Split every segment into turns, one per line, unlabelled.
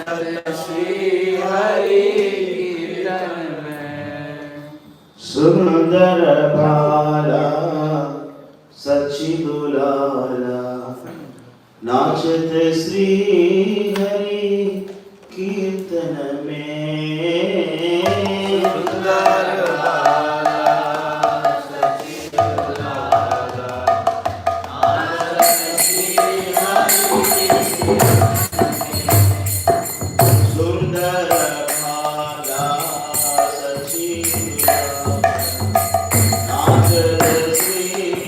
श्री हरि कीर्तन में।
सुंदर भाला सच्ची दुलारा नाचत श्री हरि कीर्तन में।
सुंदर भाला सच्ची दुलारा नाचत श्री हरि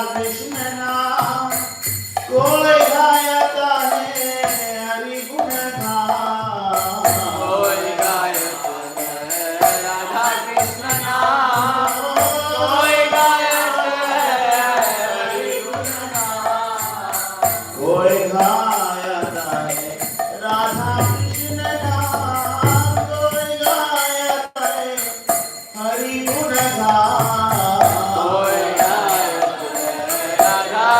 कृष्ण नाम कोई गाता है हरि गुण नाम
कोई गायक है राधा कृष्ण नाम कोई गायक है हरि गुण नाम
कोई गाता है राधा कृष्ण नाम कोई गाता है हरि गुण नाम
कोई गायक है Radha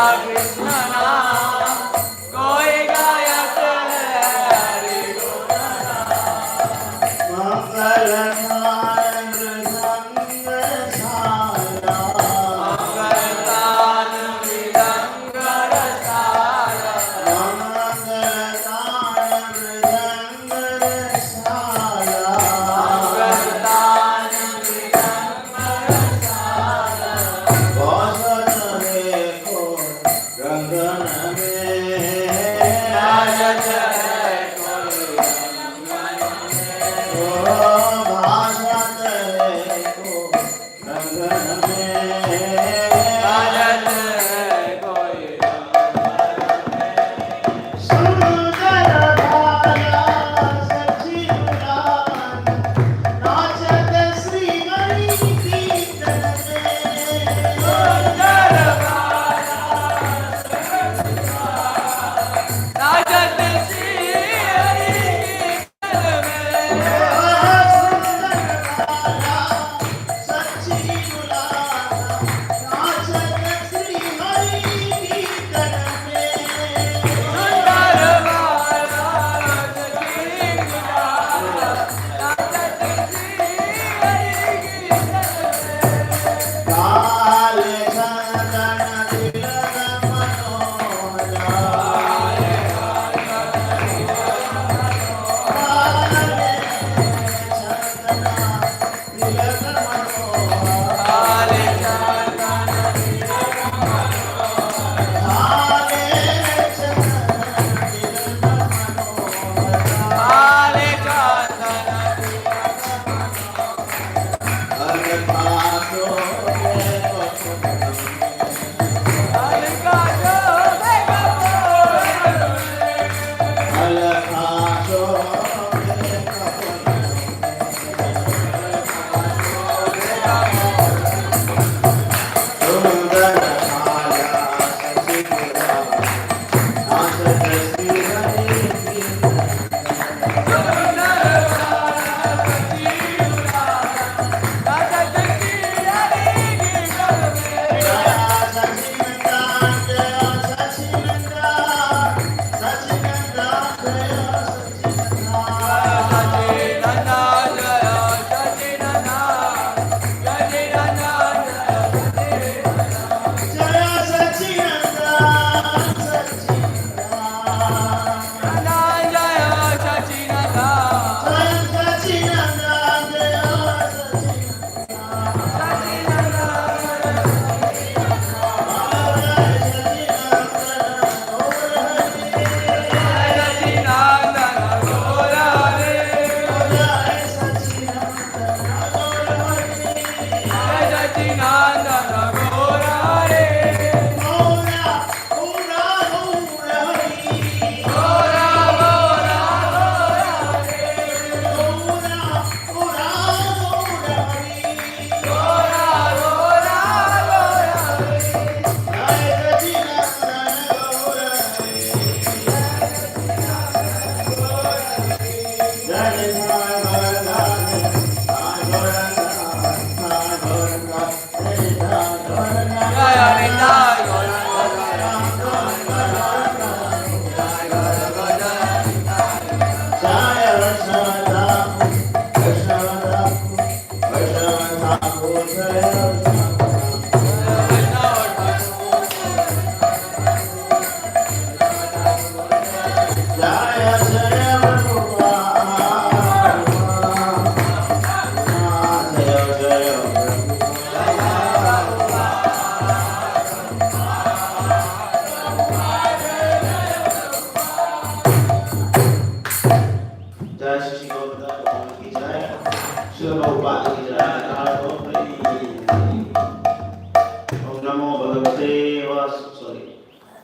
Devas, sorry,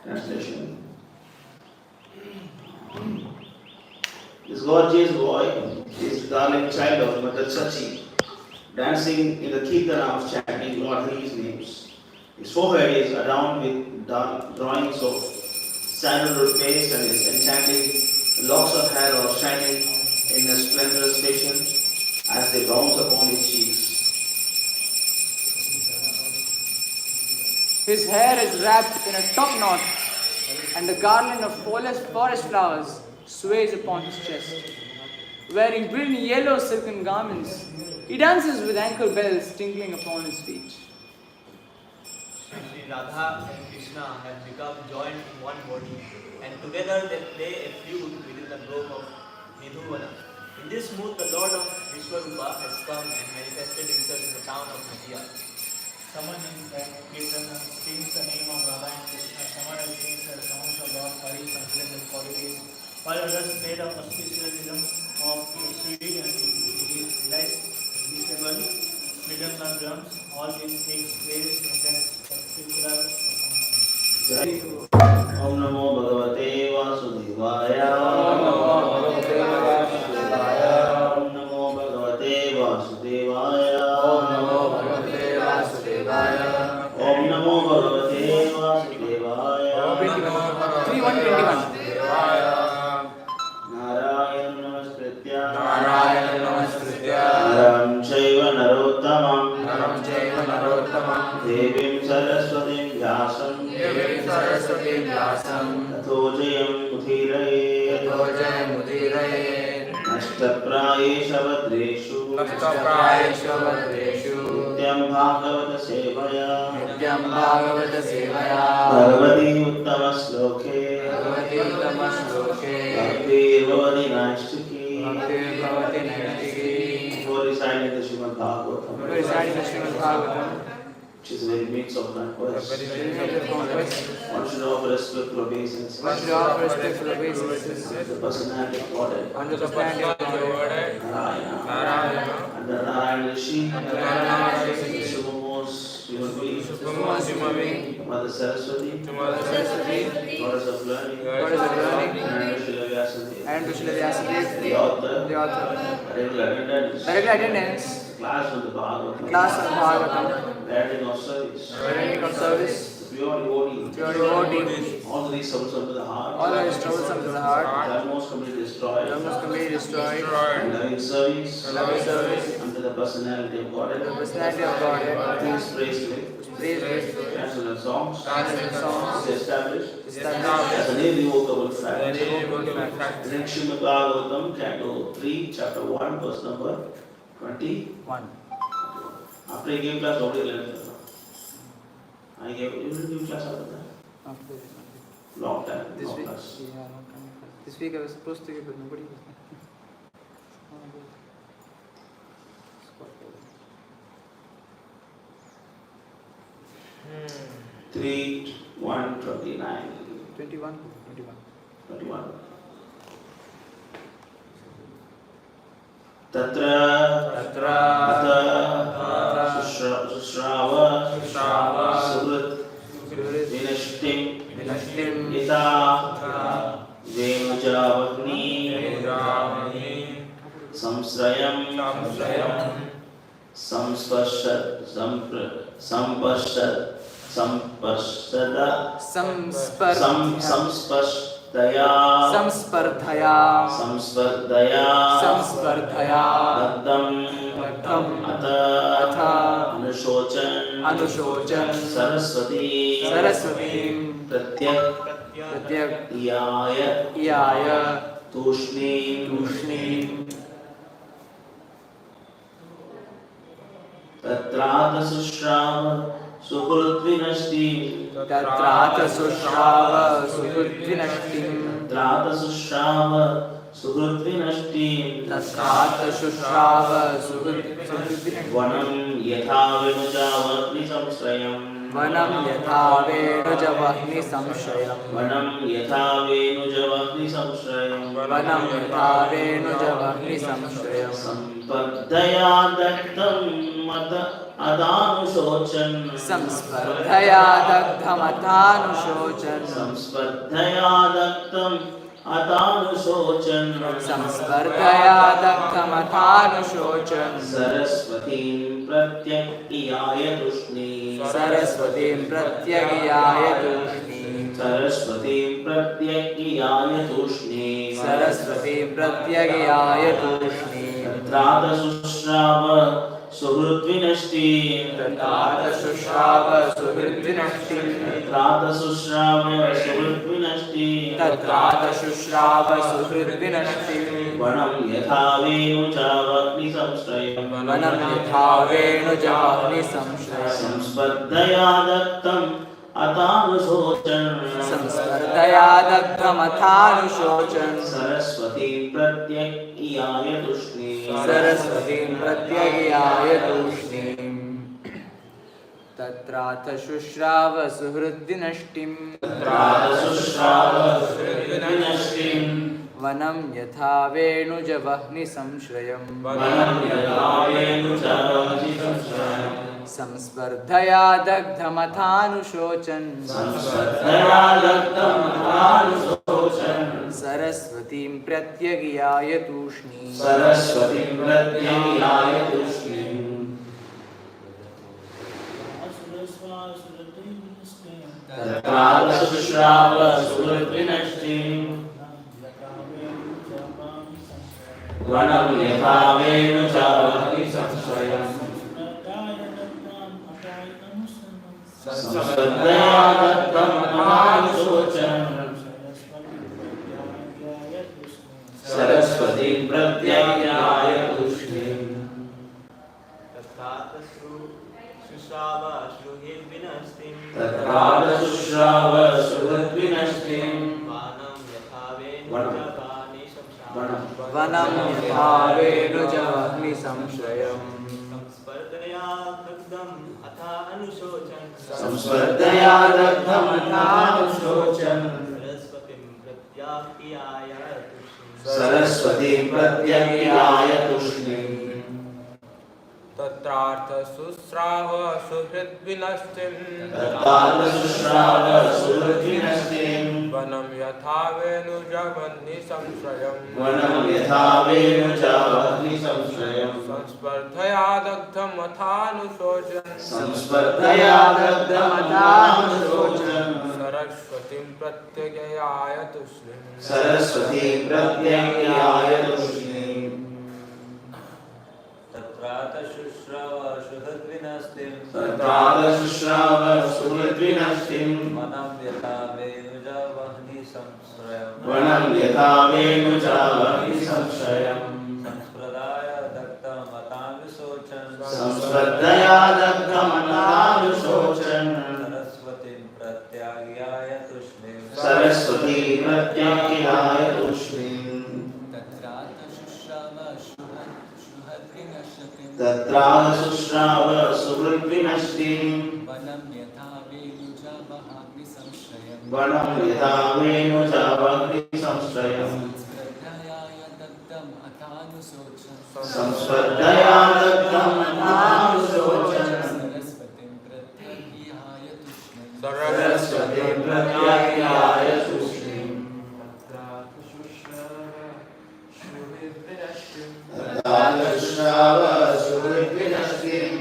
translation. This gorgeous boy, this darling child of Mother Sachi, dancing in the kirtana of chanting Lord Hari's names. His forehead is adorned with dark drawings of sandalwood paste and his enchanting locks of hair are shining in a splendorous fashion as they bounce upon his cheeks.
His hair is wrapped in a top knot, and a garland of forest flowers sways upon his chest. Wearing brilliant yellow silken garments, he dances with ankle bells tinkling upon his feet.
Shri Radha and Krishna have become joined in one body, and together they play a flute within the grove of Nidhuvana. In this mood, the Lord of Vishwarupa has come and manifested himself in the town of Nadia.
Someone in that Kirtan sings the name of Radha and Krishna, someone else sings the songs of Lord Hari fulfilling his qualities, while others play the auspicious rhythm of sweet and releasable rhythms and drums. All this takes place in that particular performance.
Om Namo Bhagavate Vasudevaya. Om Namo Bhagavate Vasudevaya. Om Namo Bhagavate Vasudevaya. Om Namo Bhagavate Vasudevaya.
3121.
Narayan Namaskritya.
Narayan Namaskritya.
Naram Chaiva Narottamam.
Naram Chaiva Narottamam.
Devim Saraswatim Vyasam.
Devim Saraswatim Vyasam.
Tato Jayam Udhiraye.
Tato Jayam Udhiraye.
Nashtaprayesha Vadreshu.
Nashtaprayesha Vadreshu.
Nityam Bhagavata Sevaya.
Nityam Bhagavata Sevaya.
Bhagavati Uttama Sloke.
Bhagavati Uttama Shloke.
Bhaktir Bhavati Naistiki.
Bhaktir Bhavati Naistiki.
Before reciting the Srimad Bhagavatam,
Before reciting the Srimad Bhagavatam,
which is a very mix of conquest, one should offer respectful obeisances
one should offer respectful obeisances
to the personality of Godhead,
unto the personality of Godhead,
Narayana, and the Narayana Rishi, the Supremos human being, Mother Saraswati, Goddess of learning, and Vishnu Vyasadeva, the author, regular attendance, class of the Bhagavatam, the ending of service, the pure devotee, all the troubles of the heart, the almost completely destroyed, and loving service, unto the personality of Godhead, please praise to it. Cancel the songs, established as an irrevocable fact. Next Srimad Bhagavatam, Canto 3, Chapter 1, verse number 21. After I gave class, nobody learned. I gave, you didn't give class after that? Long time,
This
no
week,
class.
this week I was supposed to give, but nobody was there.
3, 1, 29.
21.
21. Tatra Sushrava Surat Vinashtim Ita Venujavagni Samsrayam
Samspardhaya
Daddam Atha Anushocan Saraswati Pratyak Iyaya Tushnim Tatrata Sushrava Sukrutvinashtim
Tatrata Sushrava Sukrutvinashtim
Tatrata Sushrava Sukrutvinashtim
Tatrata Sushrava Sukrutvinashtim
Vanam Yatha Venujavagni Samsrayam
Vanam Yatha Venujavagni Samshayam
Vanam Yatha Venujavagni Samsrayam
Vanam Yatha Venujavagni Samshayam
Sampadaya Daktam अदानुशोचन
संस्पर्धया दग्धमथानुशोचन
संस्पर्धया दग्धम अदानुशोचन
संस्पर्धया दग्धमथानुशोचन
सरस्वतीं प्रत्यक्याय तुष्णी
सरस्वतीं प्रत्यगियाय तूष्णी
सरस्वतीं प्रत्यक्याय तुष्णी
सरस्वतीं प्रत्यगियाय तूष्णी
तत्रादशुश्राव सुहृद्विनष्टि
तत्रादशुश्राव सुहृद्विनष्टि
तत्रादशुश्राव सुहृद्विनष्टि
तत्रादशुश्राव सुहृद्विनष्टि
वनं यथा वेणुचावग्निसंश्रयम्
वनं यथा वेणुजाग्निसंश्रयम्
संस्पर्धया दत्तम् अतानुशोचन
संस्पर्धया दग्धमथानुशोचन
सरस्वतीं प्रत्यक्याय तुष्णी
सरस्वतीं प्रत्यगियाय तूष्णीम् तत्राथ शुश्राव सुहृद्विनष्टिम्
तत्रादशुश्राव सुहृद्विनष्टिम्
वनं यथा वेणुजवह्निसंश्रयम्
वनं यथा वेणुचावग्निसंश्रयम्
संस्पर्धया दग्धमथानुशोचन
संस्पर्धया दत्तम् अतानुशोचन
सरस्वतीं प्रत्यगियाय तूष्णी
सरस्वतीं प्रत्यक्याय तुष्णी तत्रादशुश्राव सुहृद्विनष्टिम् वनं यथा वेणुचावग्निसंश्रयम् संस्पर्धया दत्तम् अतानुशोचन सरस्वतीं प्रत्यक्याय तुष्णीम् तत्रादशुश्राव सुहृद्विनष्टिम्
वनं यथा वेणुजवह्निसंश्रयम्
संस्पर्धया दग्धम् अथानुशोचन सरस्वतीं प्रत्यक्याय तुष्णीम्
तत्रार्थ शुश्राव सुहृद्विनष्टिम्
तत्रादशुश्राव सुहृद्विनष्टिम्
वनं यथा वेणुजवह्निसंश्रयम्
वनं यथा वेणुचावग्निसंश्रयम्
संस्पर्धया दग्धमथानुशोचन
संस्पर्धया दग्धमथानुशोचन
सरस्वतीं प्रत्यगयाय तुष्णीम्
सरस्वतीं प्रत्यक्याय तुष्णीम्
तत्रादशुश्राव सुहृद्विनष्टिम्
तत्रादशुश्राव सुहृद्विनष्टिम्
वनं यथा वेणुजवह्निसंश्रयम्
वनं यथा वेणुचावग्निसंश्रयम्
संस्पर्धया दग्धमथानुशोचन
संस्पर्धया दग्धमथानुशोचन
सरस्वतीं प्रत्यग्याय तुष्णीम्
सरस्वतीं प्रत्यक्याय तुष्णीम् तत्रादशुश्राव सुहृद्विनष्टिम्
वनं यथा वेणुजावहाग्निसंश्रयम्
वनं यथा वेणुचावग्निसंश्रयम्
स्पर्धयाय दग्धम् अथानुशोचन
संस्पर्धया दग्धम् अथानुशोचन
सरस्वतीं प्रत्यग्याय तुष्णीम्
सरस्वतीं प्रत्यक्याय तुष्णीम् तत्रादशुश्राव सुहृद्विनष्टिम्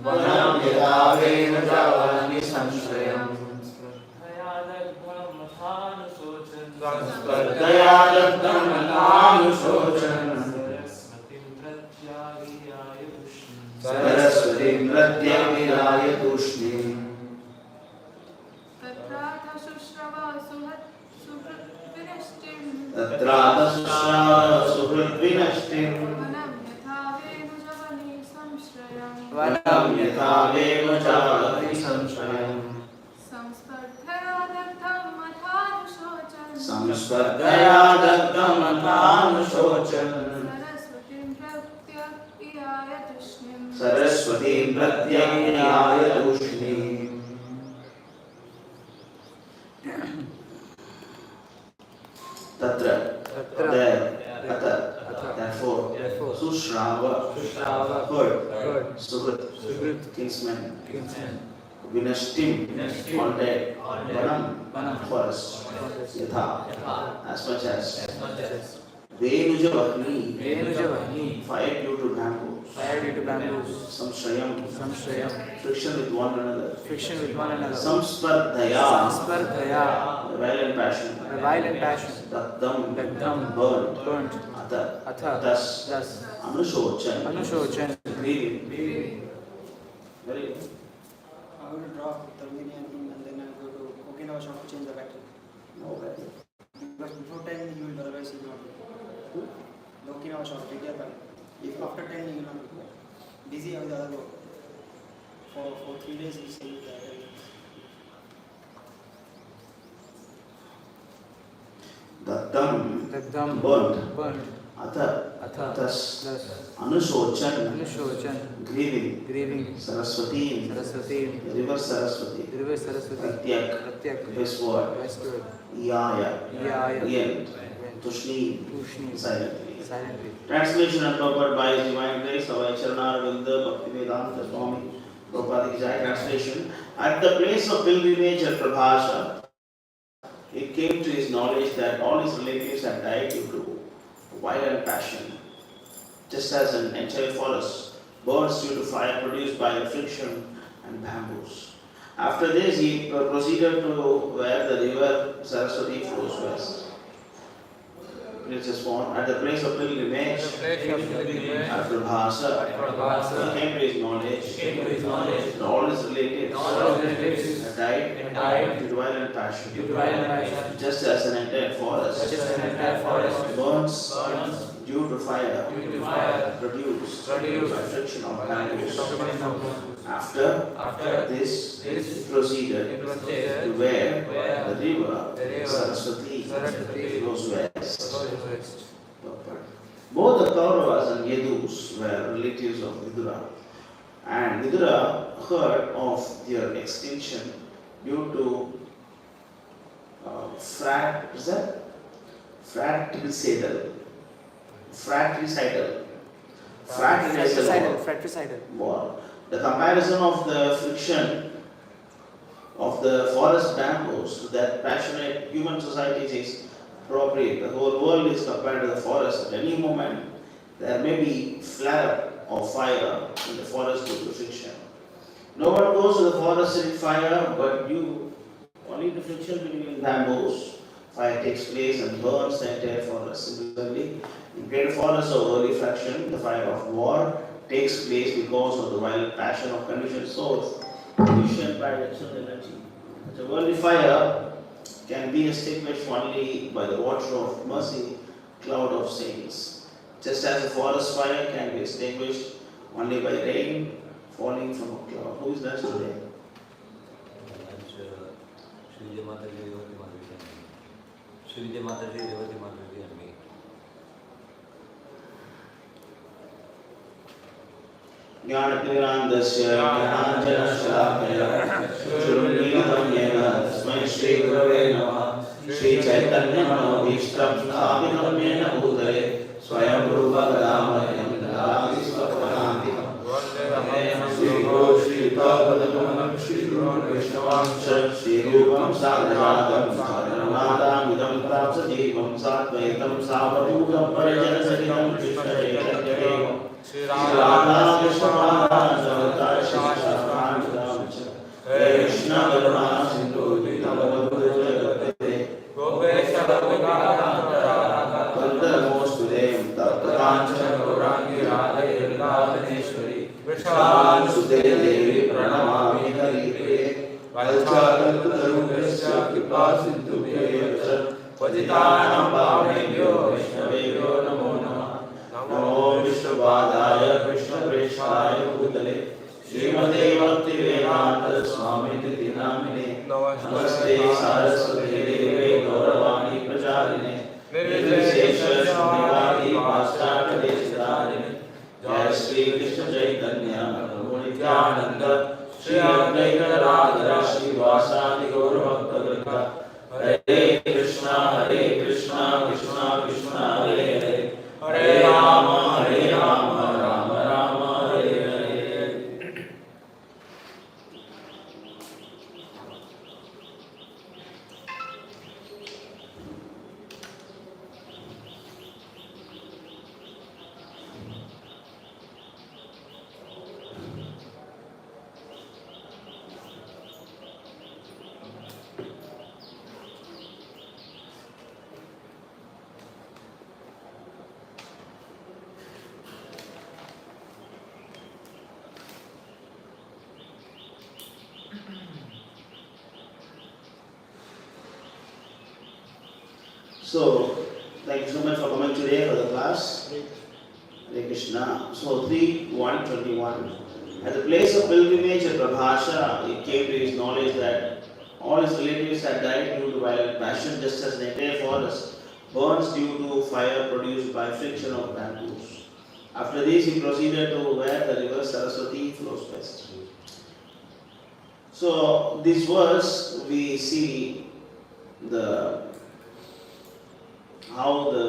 वनं यथा वेणुजावग्निसंश्रयम् संस्पर्धया दग्धम् अथानुशोचन सरस्वतीं प्रत्यग्याय तुष्णीम् तत्रादशुश्राव सुहृद्विनष्टिम् वनं यथा वेणुचावग्निसंश्रयम् संस्पर्धया दग्धम् अथानुशोचन सरस्वतीं प्रत्यग्याय तुष्णीम् तत्र therefore sushrava kinsmen. Vinashtim, haunted, Vanam, forest. Yatha, as much as. Venuja Vahni, fire due to bamboos. Samshrayam, friction with one another. Samspardhaya, violent passion. Dakdam, burnt. Atha, thus. Anushocan, grieving. Very good.
I will drop the Romanian in and then I go to Okinawa shop to change the battery.
No battery.
Because before 10 you will otherwise you will not be. The Okinawa shop, retail bank. If after 10 you will not be busy on the other work. For 3 days we say
Dakdam, burnt. Atha, thus. Anushocan, grieving. Saraswati, river Saraswati. Pratyak, westward. Yaya, end. Tushni, silently. Translation and purport by His Divine Grace, Savai Charanaravindha Bhaktivedanta Swami Prabhupada Ki Jai. Translation. At the place of pilgrimage at Prabhasha, it came to his knowledge that all his relatives had died due to violent passion. Just as an entire forest burns due to fire produced by the friction and bamboos. After this, he proceeded to where the river Saraswati flows west. Princess form at the place of pilgrimage, after Bhasa, he came to his knowledge, and all his relatives had died due to violent passion. Just as an entire forest burns due to fire produced by friction of bamboos. After this, he proceeded to where the river Saraswati flows west. Both the Kauravas and Yadus were relatives of Vidura, and Vidura heard of their extinction due to fratricidal war. The comparison of the friction of the forest bamboos to that passionate human society is appropriate. The whole world is compared to the forest. At any moment, there may be flare of fire in the forest due to friction. No one goes to the forest in fire, but you only the friction between bamboos. Fire takes place and burns the entire forest. Similarly, in great forests of early fraction, the fire of war takes place because of the violent passion of conditioned souls, conditioned by external energy. The worldly fire can be extinguished only by the water of mercy, cloud of saints. Just as a forest fire can be extinguished only by rain falling from a cloud. Who is that today?
Srivijay Mataji, Revati Mataji and me.
Jnanapirandasya Jnananjana Shalakaya Shurunnitam Yena Tasmai Shri Gurave Namaha Shri Chaitanya Manobhishtam Sthapitam Yena Bhutale Swayam Rupa Kadamayam Dalami Svapadantikam Shri Guru Shri Tapadamam Shri Guru Vaishnavamsha Shri Rupam Sadhanatam Sadhanamatam Idam Tapsajivam Satvaitam Savadutam Parajana Sahitam Krishna Chaitanya Devam Shri Radha Krishna Radha Shri Krishna Karuna Sindhu Dita Gopesha Bhagavata Namaste Taptakancha Gaurangi Radhe Radhaneshwari Vishal Sute Devi Pranamami Hari Valchakalpatarubhasya Kripa Sindhu Bhyayacha Patitanam Bhavnebhyo Vaishnavebhyo Namo Namah Namo Vishnupadaya Krishna Preshaya Bhutale Srimate Bhaktivedanta Swami Titi Namine Namaste Saraswati Deve Gauravani Pracharine Nirvishesha Shunivadi Pashtaka Desitarine Jai Shri Krishna Chaitanya Prabhu Nityananda Shri Advaita Radha Shri Vasadi Gauravakta Vrita Hare Krishna Krishna Krishna Hare Hare Hare Rama Rama Rama Hare Hare So, thank you so much for coming today for the class. Hare Krishna. So, 3:121. At the place of pilgrimage at Prabhasha, it came to his knowledge that all his relatives had died due to violent passion, just as the entire forest burns due to fire produced by friction of bamboos. After this, he proceeded to where the river Saraswati flows west. So, this verse we see the how the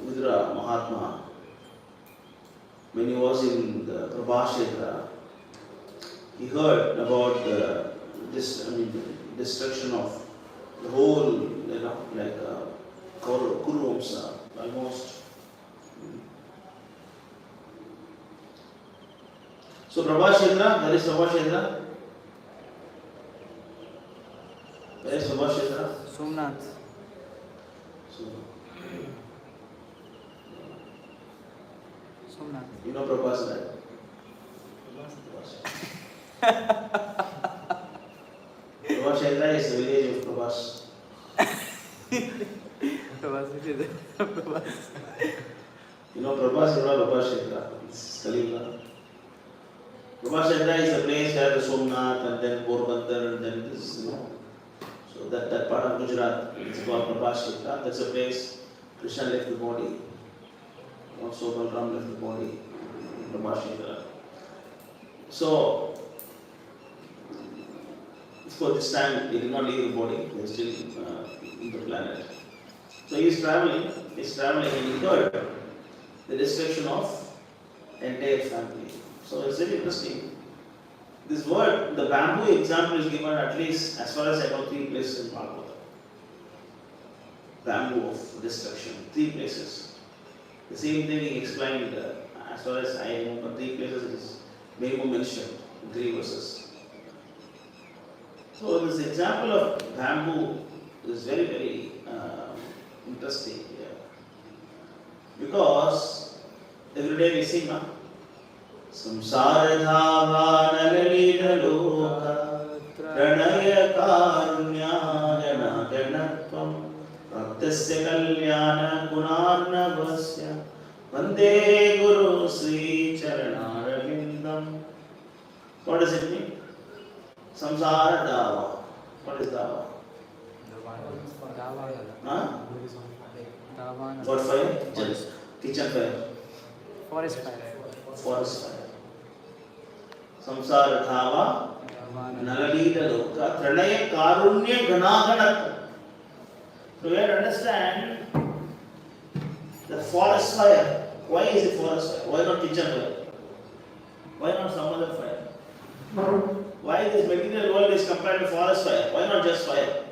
Vidura Mahatma, when he was in the Prabhashetra, he heard about the destruction of the whole, Kuru Vamsa, almost. So Prabhashetra, where is Prabhashetra? Where is Prabhashetra?
Somnath. Somnath.
You know Prabhas, right? Prabhashetra is the village of Prabhas. You know Prabhas, you know Prabhashetra. It's Kalinga. Prabhashetra is the place where the Somnath and then Porbandar and then this, So that part of Gujarat, it's called Prabhashetra. That's a place Krishna left the body. Also Balram left the body. Prabhashetra. So, for this time, he did not leave the body. He was still in the planet. So he is traveling, and he heard the destruction of entire family. So it's very interesting. This word, the bamboo example is given at least, as far as I know, 3 places in Bhagavatam. Bamboo of destruction, 3 places. The same thing he explained, as far as I remember, 3 places is minimum mentioned in 3 verses. So this example of bamboo is very, very interesting here. Because every day we sing, Samsara dhava nalalita loka pranaya karunya jana janatvam bhaktasya kalyana gunarnavasya vande guru sri charanaravindam. What does it mean? Samsara dhava. What is dhava? Huh? What fire? Kitchen fire.
Forest fire.
Forest fire. Samsara dhava nalalita loka pranaya karunya ganaganat. So we have to understand the forest fire. Why is it forest fire? Why not kitchen fire? Why not some other fire? Why this material world is compared to forest fire? Why not just fire?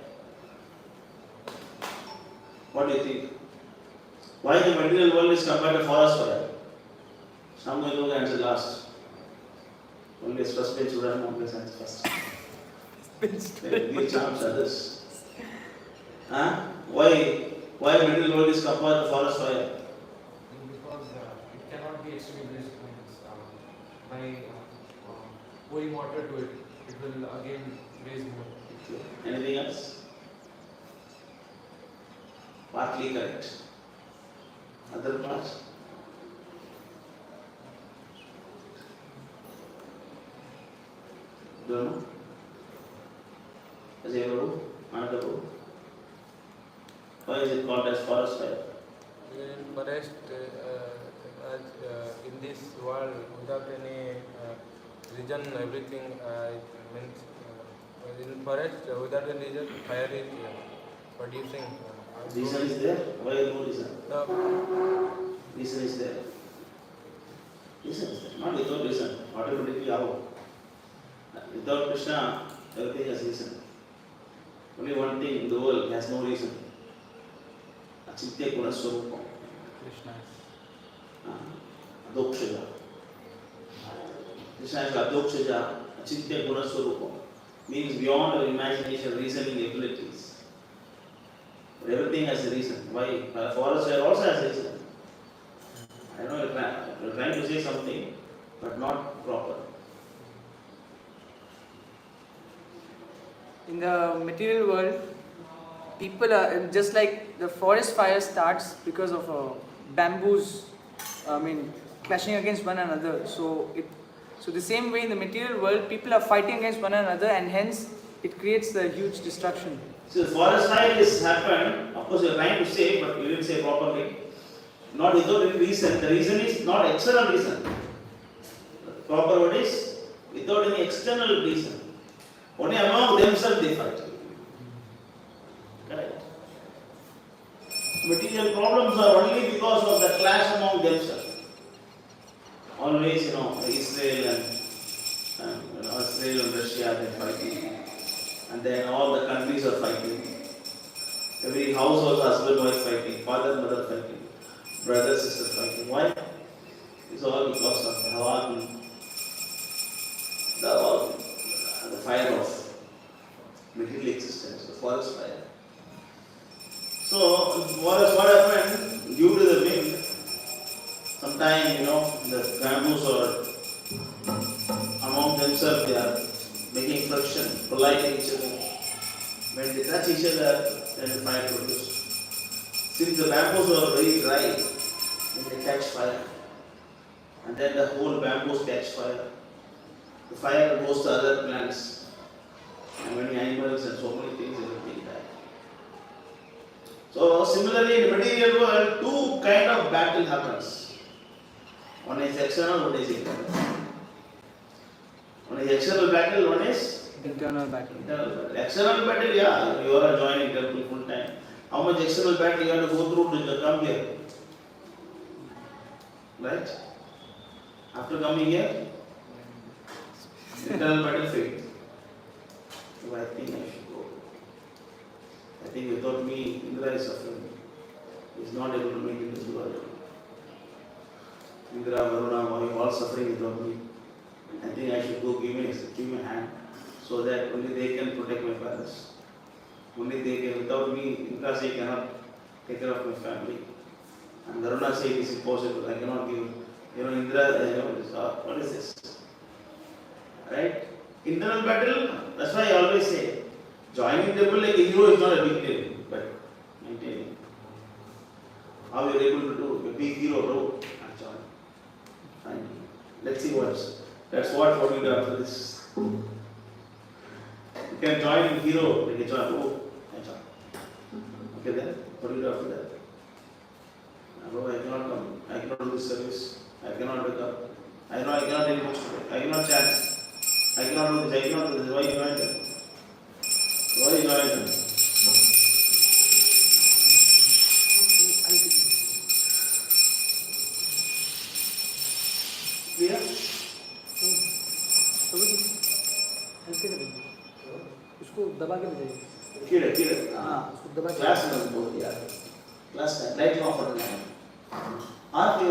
What do you think? Why the material world is compared to forest fire? Some will answer last. Only first page would have always answer first. Give chance others. Huh? Why material world is compared to forest fire?
Because it cannot be extinguished. By pouring water to it, it will again raise more.
Anything else? Partly correct. Other parts? Don't know? Is it Prabhu? Another Prabhu? Why is it called as forest fire?
In forest, in this world, without any reason, everything means in forest, without any reason, fire is producing.
Reason is there? Why no reason?
No.
Reason is there. Reason is there. Not without reason. Automatically how? Without Krishna, everything has reason. Only one thing in the world has no reason. Achitya Guna Swarupam.
Krishna.
Adokshaja. Krishna is Adokshaja, Achitya Guna Swarupam. Means beyond our imagination, reasoning abilities. But everything has a reason. Why? Forest fire also has a reason. I know you're trying to say something, but not proper.
in the material world, people are just like the forest fire starts because of bamboos, clashing against one another. So the same way in the material world, people are fighting against one another, and hence it creates the huge destruction.
So the forest fire has happened. Of course, you are trying to say, but you didn't say properly. Not without any reason. The reason is not external reason. The proper word is without any external reason. Only among themselves they fight. Correct. Material problems are only because of the clash among themselves. Always, Israel and Russia they're fighting, and then all the countries are fighting. Every household, husband, wife fighting, father, mother fighting, brother, sister fighting. Why? It's all because of the fire of material existence, the forest fire. So, what happened due to the wind? Sometimes, the bamboos are among themselves, they are making friction, colliding each other. When they touch each other, then the fire produces. Since the bamboos are very dry, then they catch fire. And then the whole bamboos catch fire. The fire goes to other plants. And many animals and so many things, everything die. So similarly in the material world, two kind of battle happens. One is external, one is internal. One is external battle, one is
Internal battle.
External battle, yeah, you are joining temple full time. How much external battle you have to go through to come here? Right? After coming here, internal battlefield. So I think I should go. I think without me, Indra is suffering. He is not able to make it to the world. Indra, Varuna, Vayu, all suffering without me. I think I should go give me a hand, so that only they can protect my parents. Only they can, without me, Indra say cannot take care of my family. And Varuna say it is impossible, I cannot give. Indra, what is this? Right? Internal battle, that's why I always say, joining temple like a hero is not a big deal, but maintaining. How you are able to do, a big hero, no, I join. Fine. Let's see that's what we do after this. You can join in hero, like a join, I join. Okay then, what do you do after that? I cannot come, I cannot do this service, I cannot wake up, I cannot read books today, I cannot chant, I cannot do this, why you join them? Why you join them? Clear?
उसको दबा के बजाइए
Clear.
उसको दबा के
Class நடக்கும்போது class time light off பண்ணுங்க Aarthi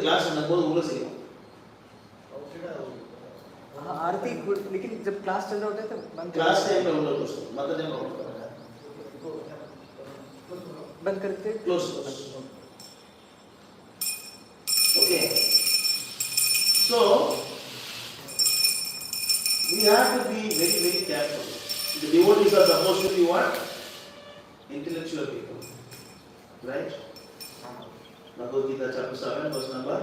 class நடக்கும்போது உள்ள செய்யணும்
आरती लेकिन जब क्लास चल रहा होता है तो बंद
class time में उள்ள close मत टाइम
बंद करते
close okay so we have to be very very careful. The devotees are supposed to be what? Intellectual people, right? Bhagavad Gita chapter 7 verse number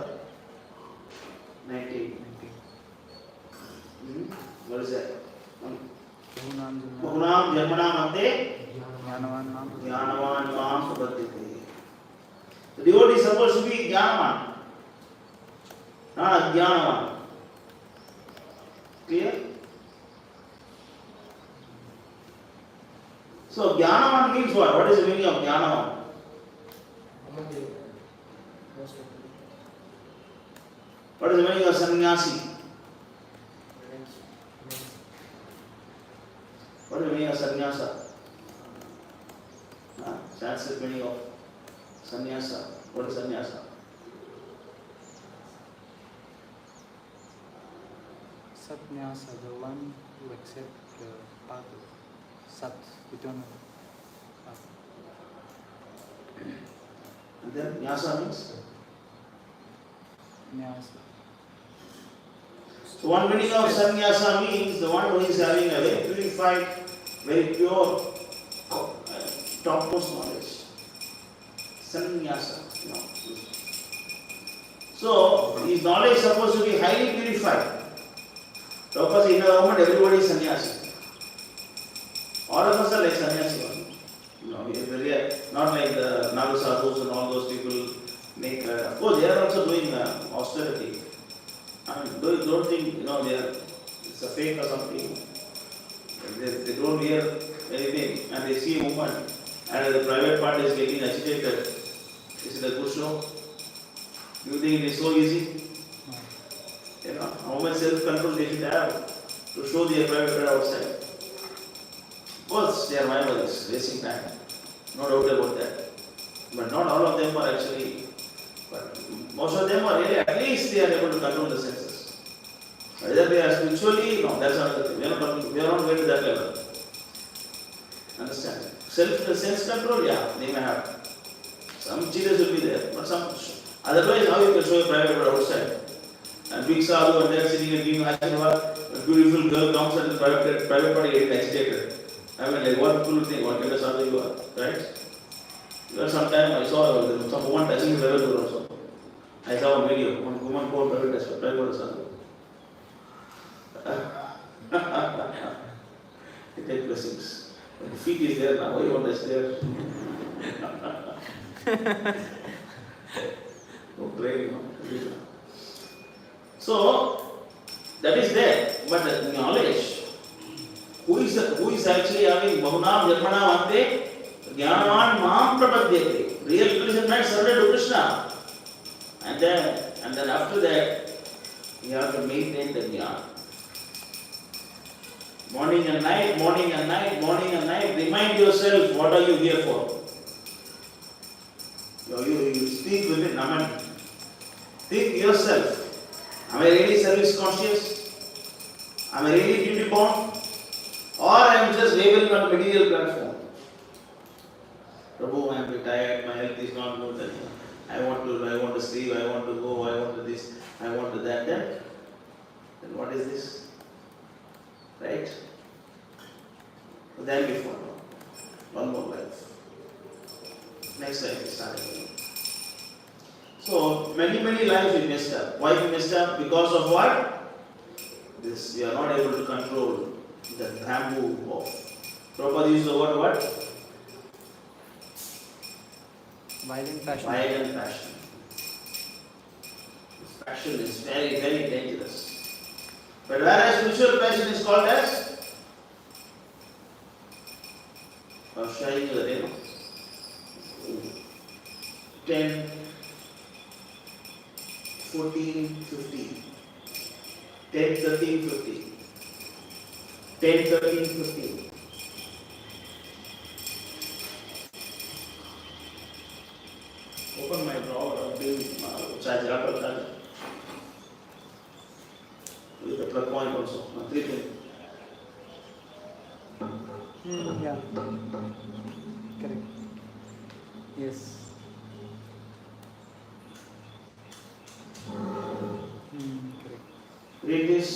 19. What is that? Bahunam janmanam ante jnanavan mam subaddhite. The devotee is supposed to be jnanavan, not ajnanavan. Clear? So jnanavan means what? What is the meaning of jnanavan? What is the meaning of sannyasi? What is the meaning of sannyasa? Sanskrit meaning of sannyasa. What is sannyasa?
Satnyasa, the one who accepts the path of Sat, eternal path.
And then nyasa means?
Nyasa.
So one meaning of sannyasa means the one who is having a very purified very pure, topmost knowledge. Sannyasa. So, his knowledge is supposed to be highly purified. Purpose in the moment, everybody is sannyasi. All of us are like sannyasi. We are not like the Naga sadhus and all those people make. Of course, they are also doing austerity. I mean, don't think it's a fake or something. They don't hear anything and they see a woman and the private part is getting agitated. Is it a good show? Do you think it is so easy? How much self-control they should have to show their private part outside? Of course, they are marvelous, wasting time. No doubt about that. But not all of them are actually, but most of them are really, at least they are able to control the senses. Whether they are spiritually, no, that's another thing. We are not going to that level. Understand? Sense control, yeah, they may have. Some cheaters will be there, but some. Otherwise, how you can show a private part outside? And big sadhu and they are sitting and giving Ashirwad, a beautiful girl comes and the private party getting agitated. I mean, like what people think, what kind of sadhu you are, right? Sometime I saw some woman touching his private door also. I saw a video, one woman called private sadhu. They take blessings. When the feet is there, now why you want to stare? No pray, So, that is there. But the knowledge, who is actually having Bahunam Janmanam Ante, Jnanavan Mam Prapadyate. Real Christian man surrendered to Krishna. And then after that, you have to maintain the jnana. Morning and night, morning and night, morning and night. Remind yourself, what are you here for? You speak within. Think yourself. Am I really service conscious? Am I really duty bound? Or I am just laboring on a material platform? Prabhu, I am retired, my health is not good. I want to sleep, I want to go, I want to this, I want to that. Then what is this? Right? Then before, one more life. Next life is starting. So many lives we messed up. Why we messed up? Because of what? This we are not able to control the bamboo of. Prabhupada used the word what?
Violent passion.
Violent passion. This passion is very dangerous. But whereas spiritual passion is called as showing the 10, 14, 15. 10, 13, 15. 10, 13, 15. Open my drawer and do charge up with the plug point also. 3 things.
Yeah. Correct. Yes. Correct.
Read this.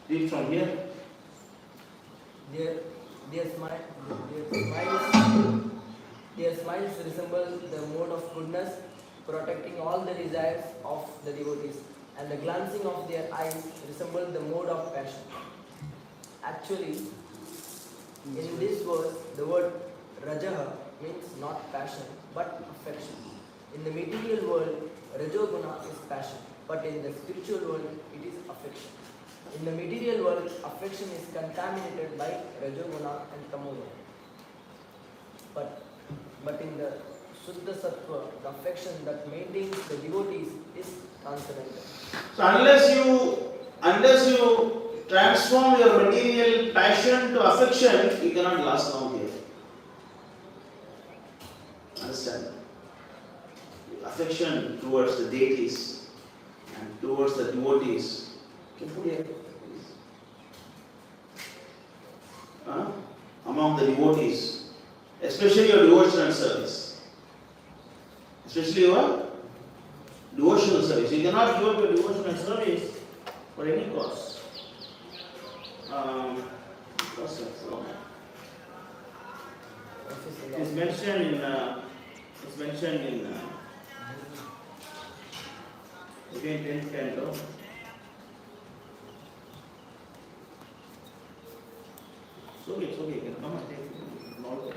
Read from here.
Their smiles resemble the mode of goodness, protecting all the desires of the devotees, and the glancing of their eyes resemble the mode of passion. Actually, in this verse, the word rajaha means not passion, but affection. In the material world, rajoguna is passion, but in the spiritual world, it is affection. In the material world, affection is contaminated by rajoguna and tamoguna. But in the Suddha Sattva, the affection that maintains the devotees is transcendental.
So unless you transform your material passion to affection, you cannot last long here. Understand? Affection towards the deities and towards the devotees. Can you put here, please? Among the devotees, Especially your devotional service. Especially your devotional service. You cannot give up your devotional service for any cause. It's mentioned in again 10th canto. It's okay, you can come and take it. Not okay.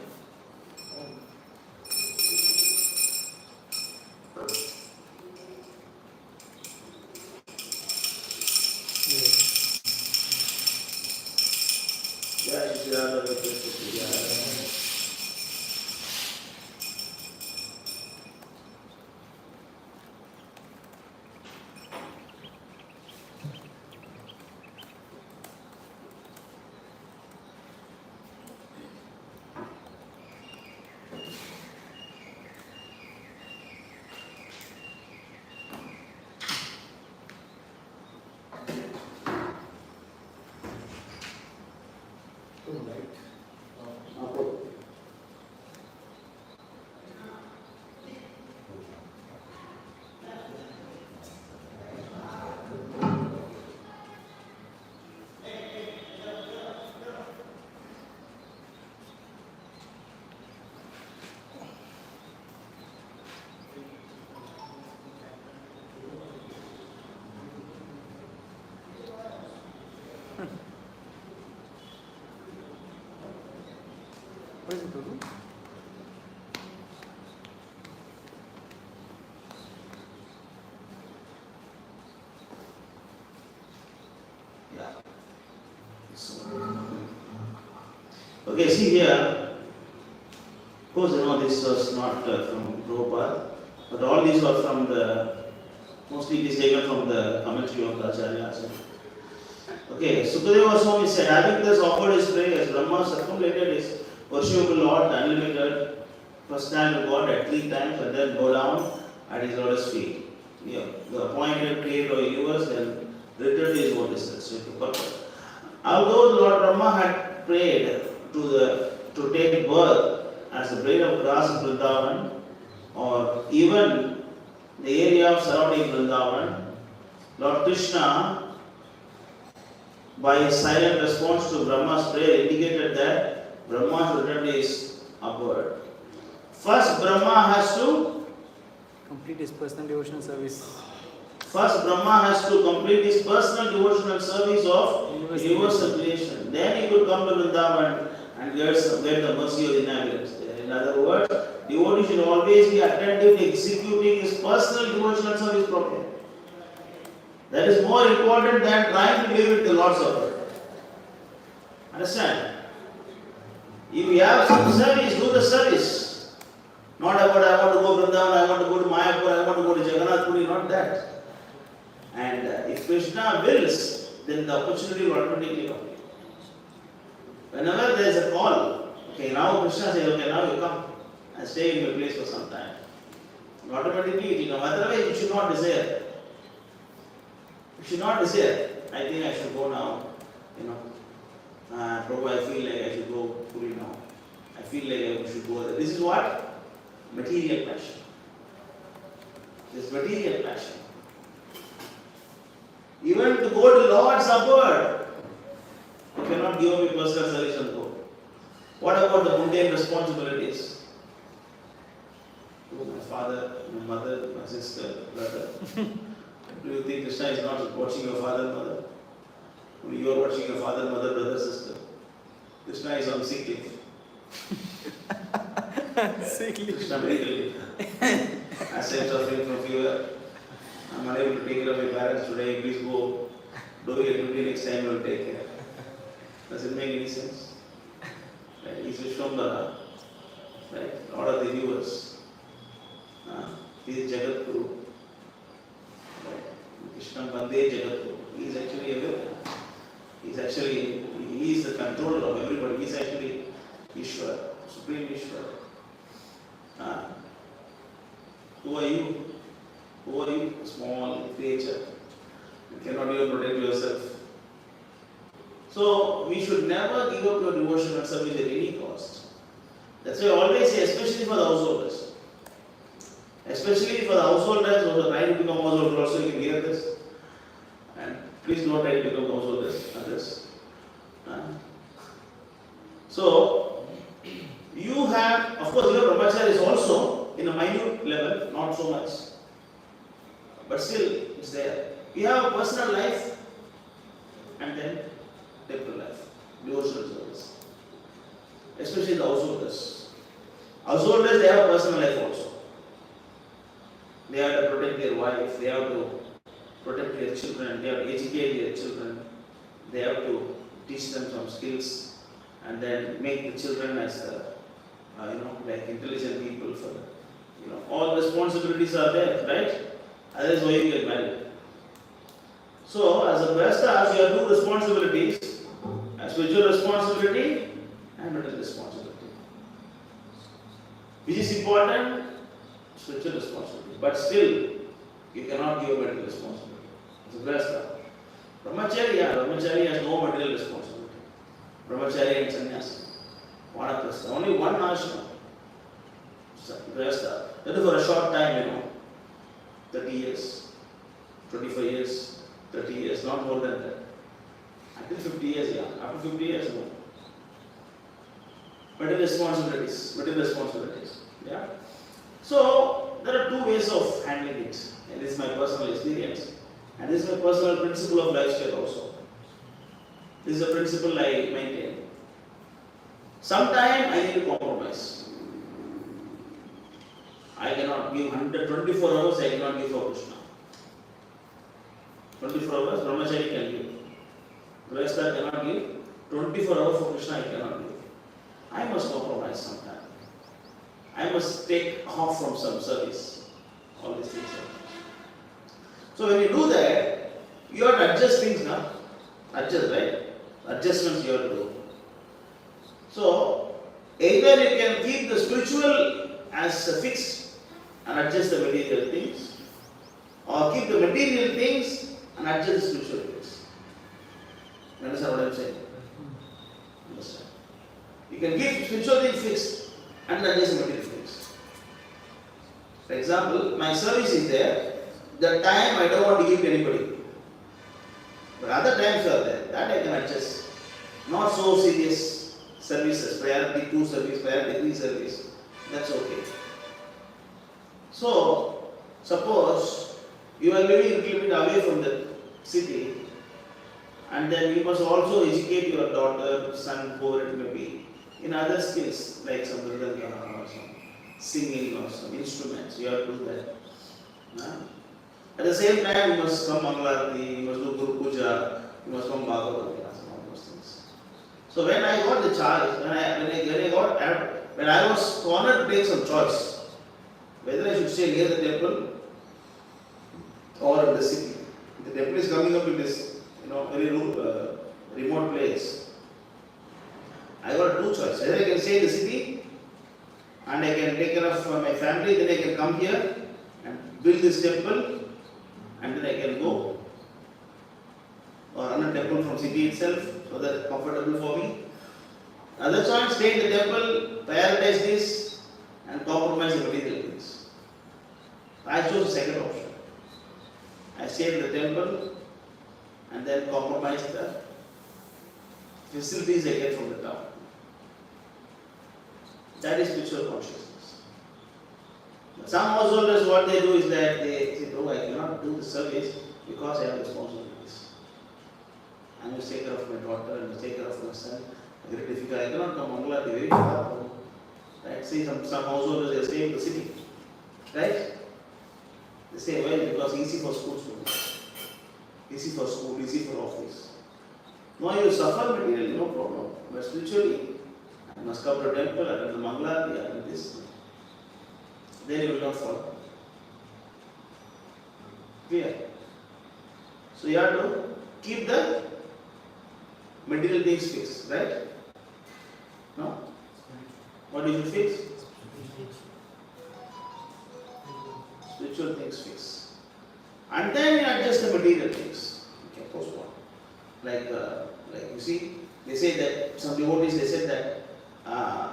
What is it, Prabhu?
Okay, see here, of course this was not from Prabhupada, but all these are from mostly it is taken from the commentary of the Acharyas. Okay, Sukadeva Goswami said, having thus offered his prayers, Brahma circumlated his worshipable Lord, unlimited personality of God at 3 times and then go down at his lotus feet. The appointed creator of the universe then returned to his own distance. Although the Lord Brahma had prayed to take birth as the blade of grass in Vrindavan, or even the area of surrounding Vrindavan, Lord Krishna, by his silent response to Brahma's prayer, indicated that Brahma's return is upward. First, Brahma has to
complete his personal devotional service.
First, Brahma has to complete his personal devotional service of universal creation. Then he could come to Vrindavan and get the mercy of the inhabitants. In other words, devotee should always be attentive to executing his personal devotional service properly. That is more important than trying to live with the Lord's Supper. Understand? If you have some service, do the service. Not about I want to go to Vrindavan, I want to go to Mayapur, I want to go to Jagannath Puri, not that. And if Krishna wills, then the opportunity will automatically come. Whenever there is a call, okay, now Krishna says, okay, now you come and stay in your place for some time. Automatically it will come. Otherwise, you should not desire. You should not desire. I think I should go now. Prabhu, I feel like I should go Puri now. I feel like I should go there. This is what? Material passion. This material passion. Even to go to Lord's Supper, you cannot give up your personal service and go. What about the mundane responsibilities? My father, my mother, my sister, brother. Do you think Krishna is not watching your father, mother? Only you are watching your father, mother, brother, sister. Krishna is on sick leave.
Sick leave.
Krishna medical leave. As I am suffering from fever, I am unable to take care of my parents today. Please go. Do your duty, next time you will take care. Does it make any sense? Right? He is Vishwambara. Right? Lord of the universe. He is Jagadguru. Krishna Bande Jagadguru. He is actually everywhere. He is the controller of everybody. He is actually Ishwar, Supreme Ishwar. Who are you? Who are you? A small creature. You cannot even protect yourself. So, we should never give up your devotional service at any cost. That's why I always say, especially for the householders. Especially for the householders who are trying to become householders, also you can hear this. And please don't try to become householders, others. So, you have, of course, your brahmacharya is also in a minute level, not so much. But still, it's there. You have a personal life and then temporal life, devotional service. Especially the householders. Householders, they have a personal life also. They have to protect their wife, they have to protect their children, they have to educate their children, they have to teach them some skills and then make the children as like intelligent people for all responsibilities are there, right? Otherwise, why you get married? So, as a Prabhu, you have two responsibilities: a spiritual responsibility and material responsibility. Which is important? Spiritual responsibility. But still, you cannot give a material responsibility. As a Prabhu. Brahmachari has no material responsibility. Brahmachari and sannyasi. Vanaprastha. Only one ashram. Prabhu. That is for a short time, 30 years, 25 years, 30 years, not more than that. Until 50 years, After 50 years, no. Material responsibilities. Yeah. So, there are two ways of handling it. And this is my personal experience. And this is my personal principle of lifestyle also. This is a principle I maintain. Sometime I need to compromise. I cannot give 124 hours, I cannot give for Krishna. 24 hours, Brahmachari can give. Grahastha cannot give. 24 hours for Krishna, I cannot give. I must compromise sometime. I must take off from some service. All these things. So when you do that, you have to adjust things now. Adjust, right? Adjustments you have to do. So, either you can keep the spiritual as fixed and adjust the material things, or keep the material things and adjust the spiritual things. You understand what I am saying? Understand? You can keep spiritual things fixed and adjust the material things. For example, my service is there. That time I don't want to give to anybody. But other times are there. That I can adjust. Not so serious services, priority 2 service, priority 3 service. That's okay. So, suppose you are living a little bit away from the city, and then you must also educate your daughter, son, whoever it may be, in other skills like some mridangam or some singing or some instruments. You have to do that. At the same time, you must come Mangalarti, you must do Guru Puja, you must come Bhagavad Gita, all those things. So when I got the charge, when I was cornered to take some choice, whether I should stay near the temple or in the city. The temple is coming up in this, very remote place. I got two choices. Either I can stay in the city and I can take care of my family, then I can come here and build this temple, and then I can go or run a temple from city itself, so that's comfortable for me. Other choice, stay in the temple, prioritize this and compromise the material things. I chose the second option. I stayed in the temple and then compromise the facilities I get from the town. That is spiritual consciousness. Some householders, what they do is that they say, "Oh, I cannot do the service because I have responsibilities. I must take care of my daughter, I must take care of my son. Very difficult. I cannot come Mangala, very far. Right? See, some householders, they stay in the city. Right? They say, well, because easy for school students. Easy for school, easy for office. No, you suffer materially, no problem. But spiritually, I must come to a temple, I the Mangala, I this. Then you will not follow. Clear? So you have to keep the material things fixed, right? No? What do you fix? Spiritual things fix. And then you adjust the material things. You can postpone. Like you see, they say that some devotees, they said that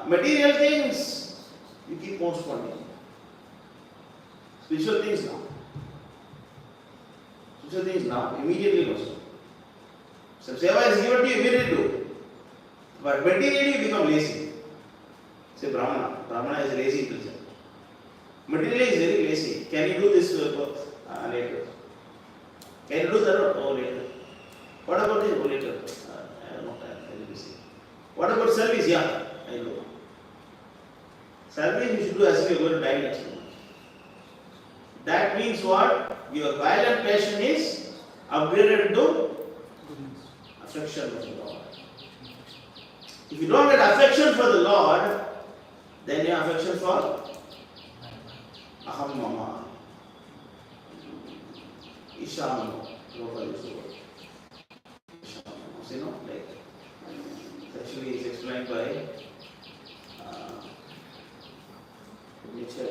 Material things, you keep postponing. Spiritual things now. Spiritual things now, immediately also. So seva is given to you, immediately do. But materially you become lazy. Say Brahmana. Brahmana is a lazy person. Materially is very lazy. Can you do this later? Can you do that? Oh, later. What about this? Oh, later. I don't know. I'm very busy. What about service? Yeah, I know. Service you should do as if you are going to die next month. That means what? Your violent passion is upgraded to affection for the Lord. If you don't get affection for the Lord, then you have affection for Aham Mama, Isham, Prabhupada used to word. You know, like, actually it's explained by Nietzsche.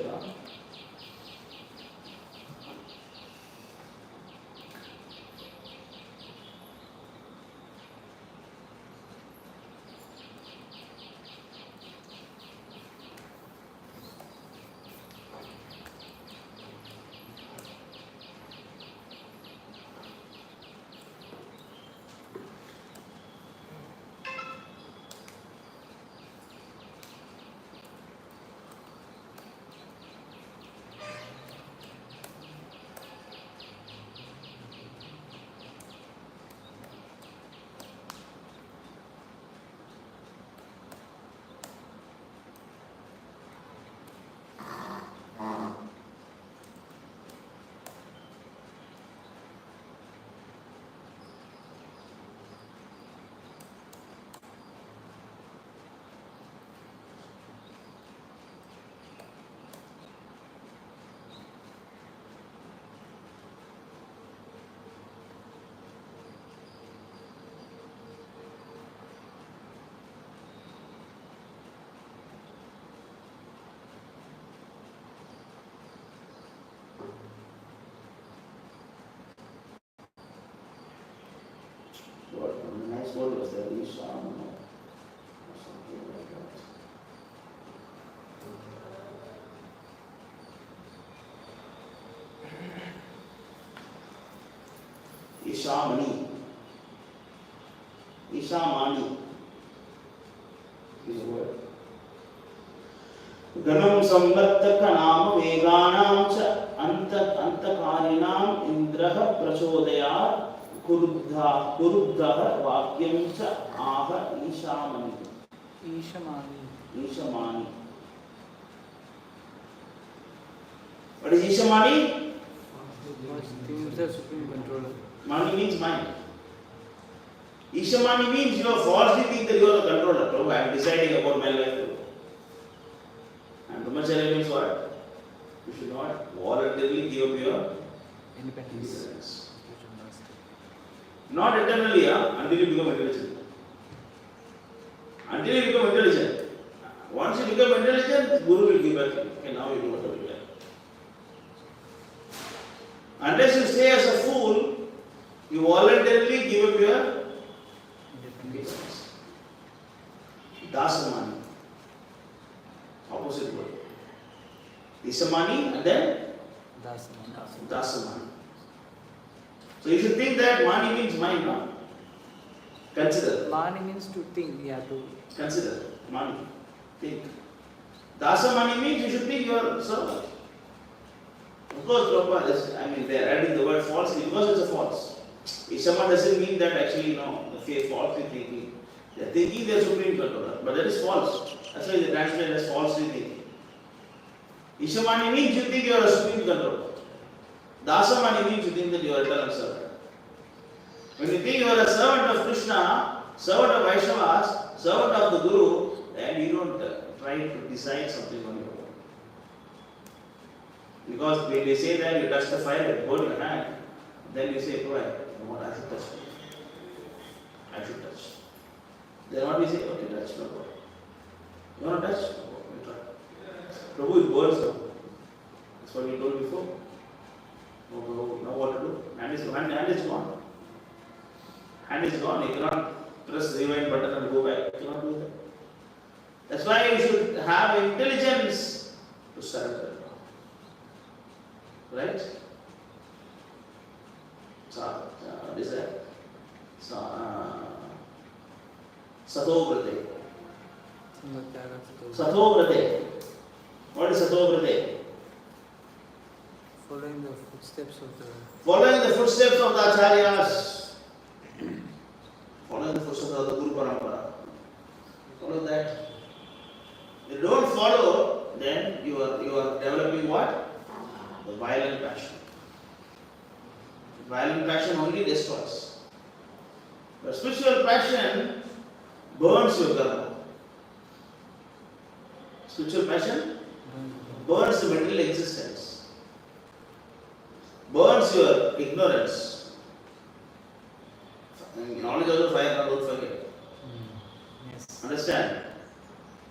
What a nice word was there, Isham or something like that. Ishamani. Ishamani is a word. Ganam samvattaka nama veganam cha antakarinam indraha prachodayat Kuruddha Vakyam cha aha Ishamani. Ishamani. What is Ishamani?
The supreme controller.
Mani means mind. Ishamani means you are falsely think that you are the controller. Prabhu, I am deciding about my life. And Brahmacharya means what? You should not voluntarily give up your independence. Not eternally, until you become intelligent. Until you become intelligent. Once you become intelligent, Guru will give back to you. Okay, now you do whatever you like. Unless you stay as a fool, you voluntarily give up your independence. Dasamani. Opposite word. Isamani and then Dasamani. So you should think that Mani means mind, no? Consider.
Mani means to think, yeah, to
consider. Mani. Think. Dasamani means you should think you are servant. Of course, Prabhupada, they are adding the word falsely because it's a false. If someone doesn't mean that actually, the falsely thinking. They are thinking they are supreme controller, but that is false. That's why they translate as falsely thinking. Ishamani means you think you are a supreme controller. Dasamani means you think that you are eternal servant. When you think you are a servant of Krishna, servant of Vaishnavas, servant of the Guru, then you don't try to decide something on your own. Because when they say that you touch the fire and hold your hand, then you say, oh, I should touch. I should touch. Then what we say, okay, touch, no problem. You want to touch? No, we try. Prabhu is burns now. That's what we told before. No, know what to do. Hand is gone. Hand is gone. You cannot press the rewind button and go back. You cannot do that. That's why you should have intelligence to surrender. Right? What is that? Satovrate. Satovrate. What is Satovrate?
Following the footsteps of the
acharyas. Following the footsteps of the Guru Parampara. Follow that. If you don't follow, then you are developing what? The violent passion. Violent passion only destroys. But spiritual passion burns your karma. Spiritual passion burns the material existence, burns your ignorance. Knowledge also fire, don't forget.
Yes.
Understand?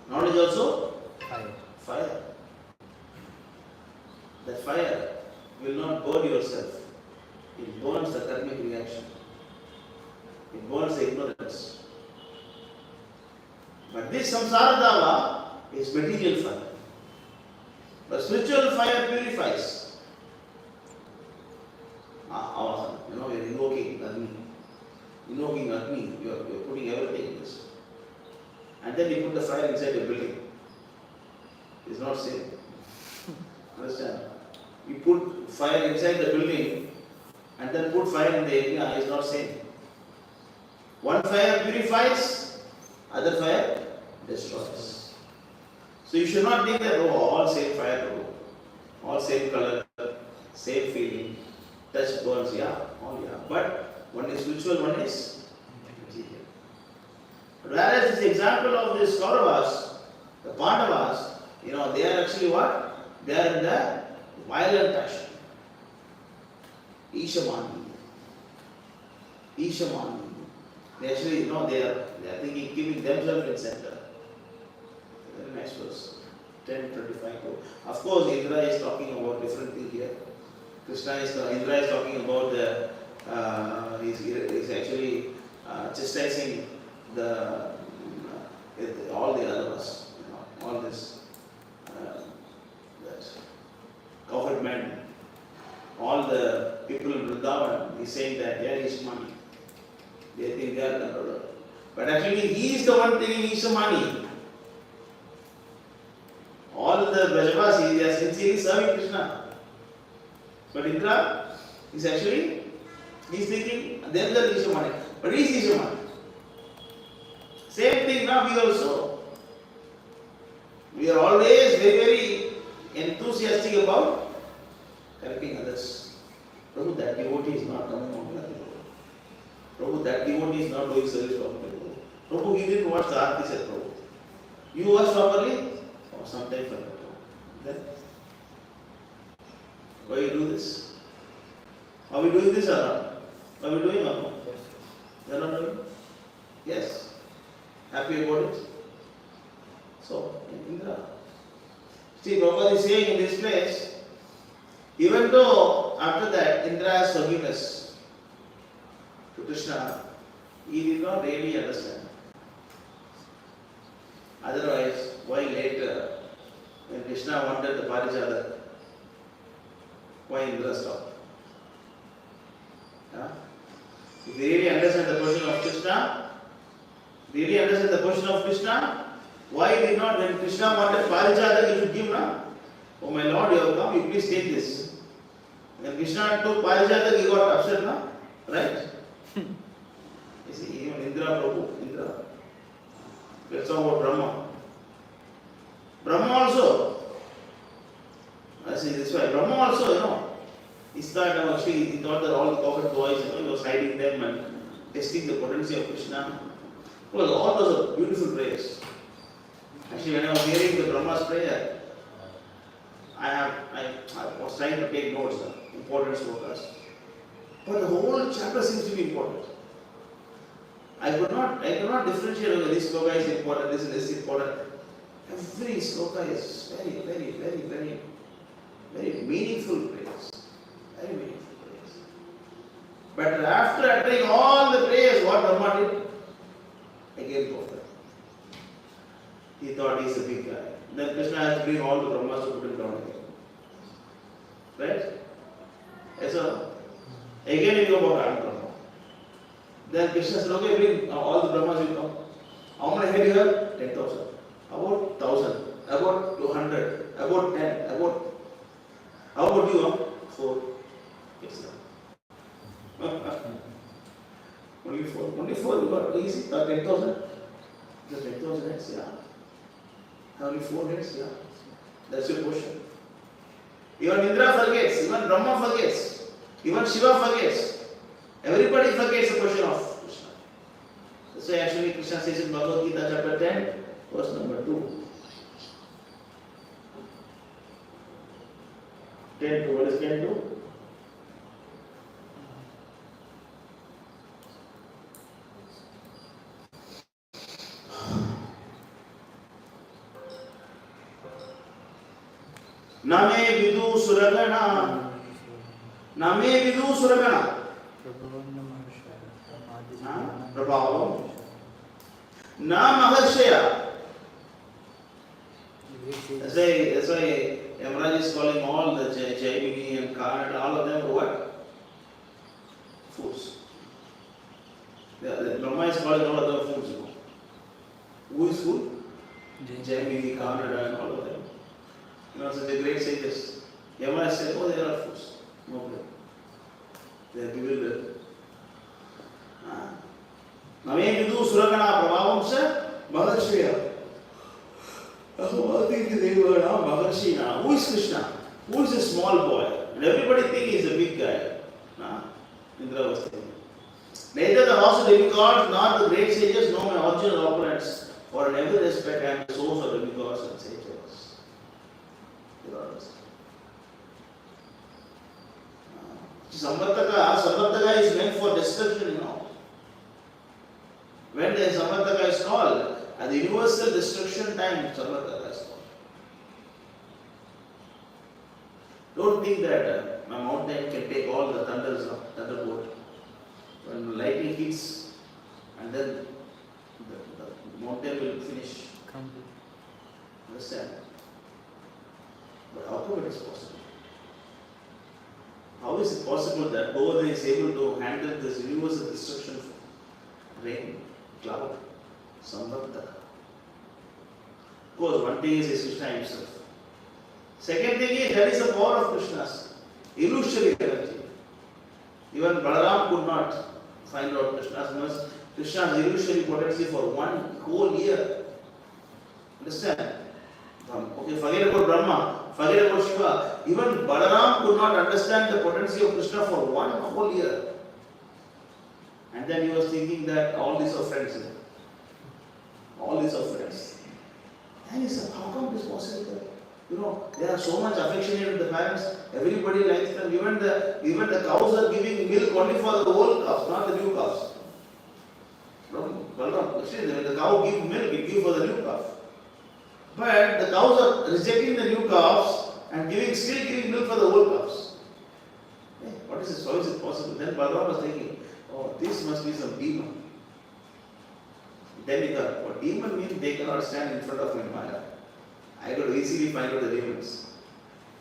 Knowledge also fire. That fire will not burn yourself. It burns the karmic reaction. It burns the ignorance. But this samsara dava is material fire. But spiritual fire purifies. You are invoking Agni. Invoking Agni, you are putting everything in this. And then you put the fire inside the building. It's not safe. Understand? You put fire inside the building and then put fire in the area, it's not same. One fire purifies, other fire destroys. So you should not think that, all same fire, all same color, same feeling, touch burns, all. But one is spiritual, one is material. Whereas this example of this Kauravas, the Pandavas, they are actually what? They are in the violent passion. Ishamani. They actually, they are thinking, keeping themselves in center. Very nice verse. 10:25. Of course, Indra is talking about different thing here. Indra is talking about he's actually chastising all the others, all this that cowherd men, all the people in Vrindavan. He's saying that they are Ishamani. They think they are controller. But actually, he is the one taking Ishamani. All the Brajavasis, they are sincerely serving Krishna. But Indra is actually, he's thinking themselves Ishamani. But he is Ishamani. Same thing now we also. We are always very, very enthusiastic about helping others. Prabhu, that devotee is not coming on to Prabhu, that devotee is not doing service properly. Prabhu, he didn't watch the Aarti, said Prabhu. You watch properly? Or sometime for that. Then, why you do this? Are we doing this or not? Are we doing or not? Yes. You are not doing? Yes. Happy about it? So, Indra. See, Prabhupada is saying in this place, even though after that Indra has forgiveness to Krishna, he did not really understand. Otherwise, why later, when Krishna wanted the Parijata, why Indra stopped? If you really understand the position of Krishna, why did not, when Krishna wanted Parijata, he should give, na? Oh my Lord, you have come, you please take this. When Krishna took Parijata, he got upset, na? Right? You see, even Indra, Prabhu, Indra. Let's talk about Brahma. Brahma also, I see this way, Brahma also, he started actually, he thought that all the prophet boys, he was hiding them and testing the potency of Krishna. Well, all those are beautiful prayers. Actually, when I was hearing the Brahma's prayer, I was trying to take notes, important slokas. But the whole chapter seems to be important. I could not differentiate whether this sloka is important, this is important. Every sloka is very, very, very, very, very meaningful prayers. Very meaningful prayers. But after uttering all the prayers, what Brahma did? Again go for it. He thought he's a big guy. Then Krishna has to bring all the Brahmas to put him down again. Right? Yes, sir. Again he go about I'm Brahma. Then Krishna said, okay, bring all the Brahmas will come. How many head you have? 10,000. About 1,000. About 200. About 10. About. How about you? 4. Yes, sir. Only 4. Only 4 you got easy. 10,000. Just 10,000 heads, yeah. Only 4 heads, yeah. That's your question. Even Indra forgets, even Brahma forgets, even Shiva forgets. Everybody forgets the question of Krishna. That's why actually Krishna says in Bhagavad Gita chapter 10, verse number 2. 10 to, what is 10 to? Name vidu suragana. Name vidu suragana. Prabhu. Na maharshaya. That's why Yamaraj is calling all the Jaimini and Karnat, all of them what? Fools. The Brahma is calling all of them fools. Who is fool? Jaimini, Karnat and all of them. You know, such a great sages. Yamaraj said, oh, they are fools. No problem. They are bewildered. Name vidu suragana prabhavam sa maharshaya. Who is Krishna? Who is a small boy? And everybody think he is a big guy. Indra was thinking. Neither the house of demigods nor the great sages know my original opponents, for in every respect I am the source of demigods and sages. You don't understand. Samvartaka is meant for destruction, you know. When the Samvartaka is called, at the universal destruction time, Samvartaka is called. Don't think that my mountain can take all the thunderbolt. When lightning hits, and then the mountain will finish. Understand? But how come it is possible? How is it possible that Govardhan is able to handle this universal destruction from rain, cloud, Samvartaka? Of course, one thing is Krishna himself. Second thing is, that is the power of Krishna's illusory energy. Even Balaram could not find out Krishna's illusory potency for 1 whole year. Understand? Okay, forget about Brahma, forget about Shiva. Even Balaram could not understand the potency of Krishna for 1 whole year. And then he was thinking that all these are friends. All these are friends. And he said, how come this possible? You know, they are so much affectionate with the parents. Everybody likes them. Even the cows are giving milk only for the old cows, not the new cows. Well, see, when the cow gives milk, it gives for the new calf. But the cows are rejecting the new calves and still giving milk for the old calves. Hey, what is this? How is it possible? Then Balaram was thinking, oh, this must be some demon. Then he thought, what demon means they cannot stand in front of my Maya. I could easily find out the demons.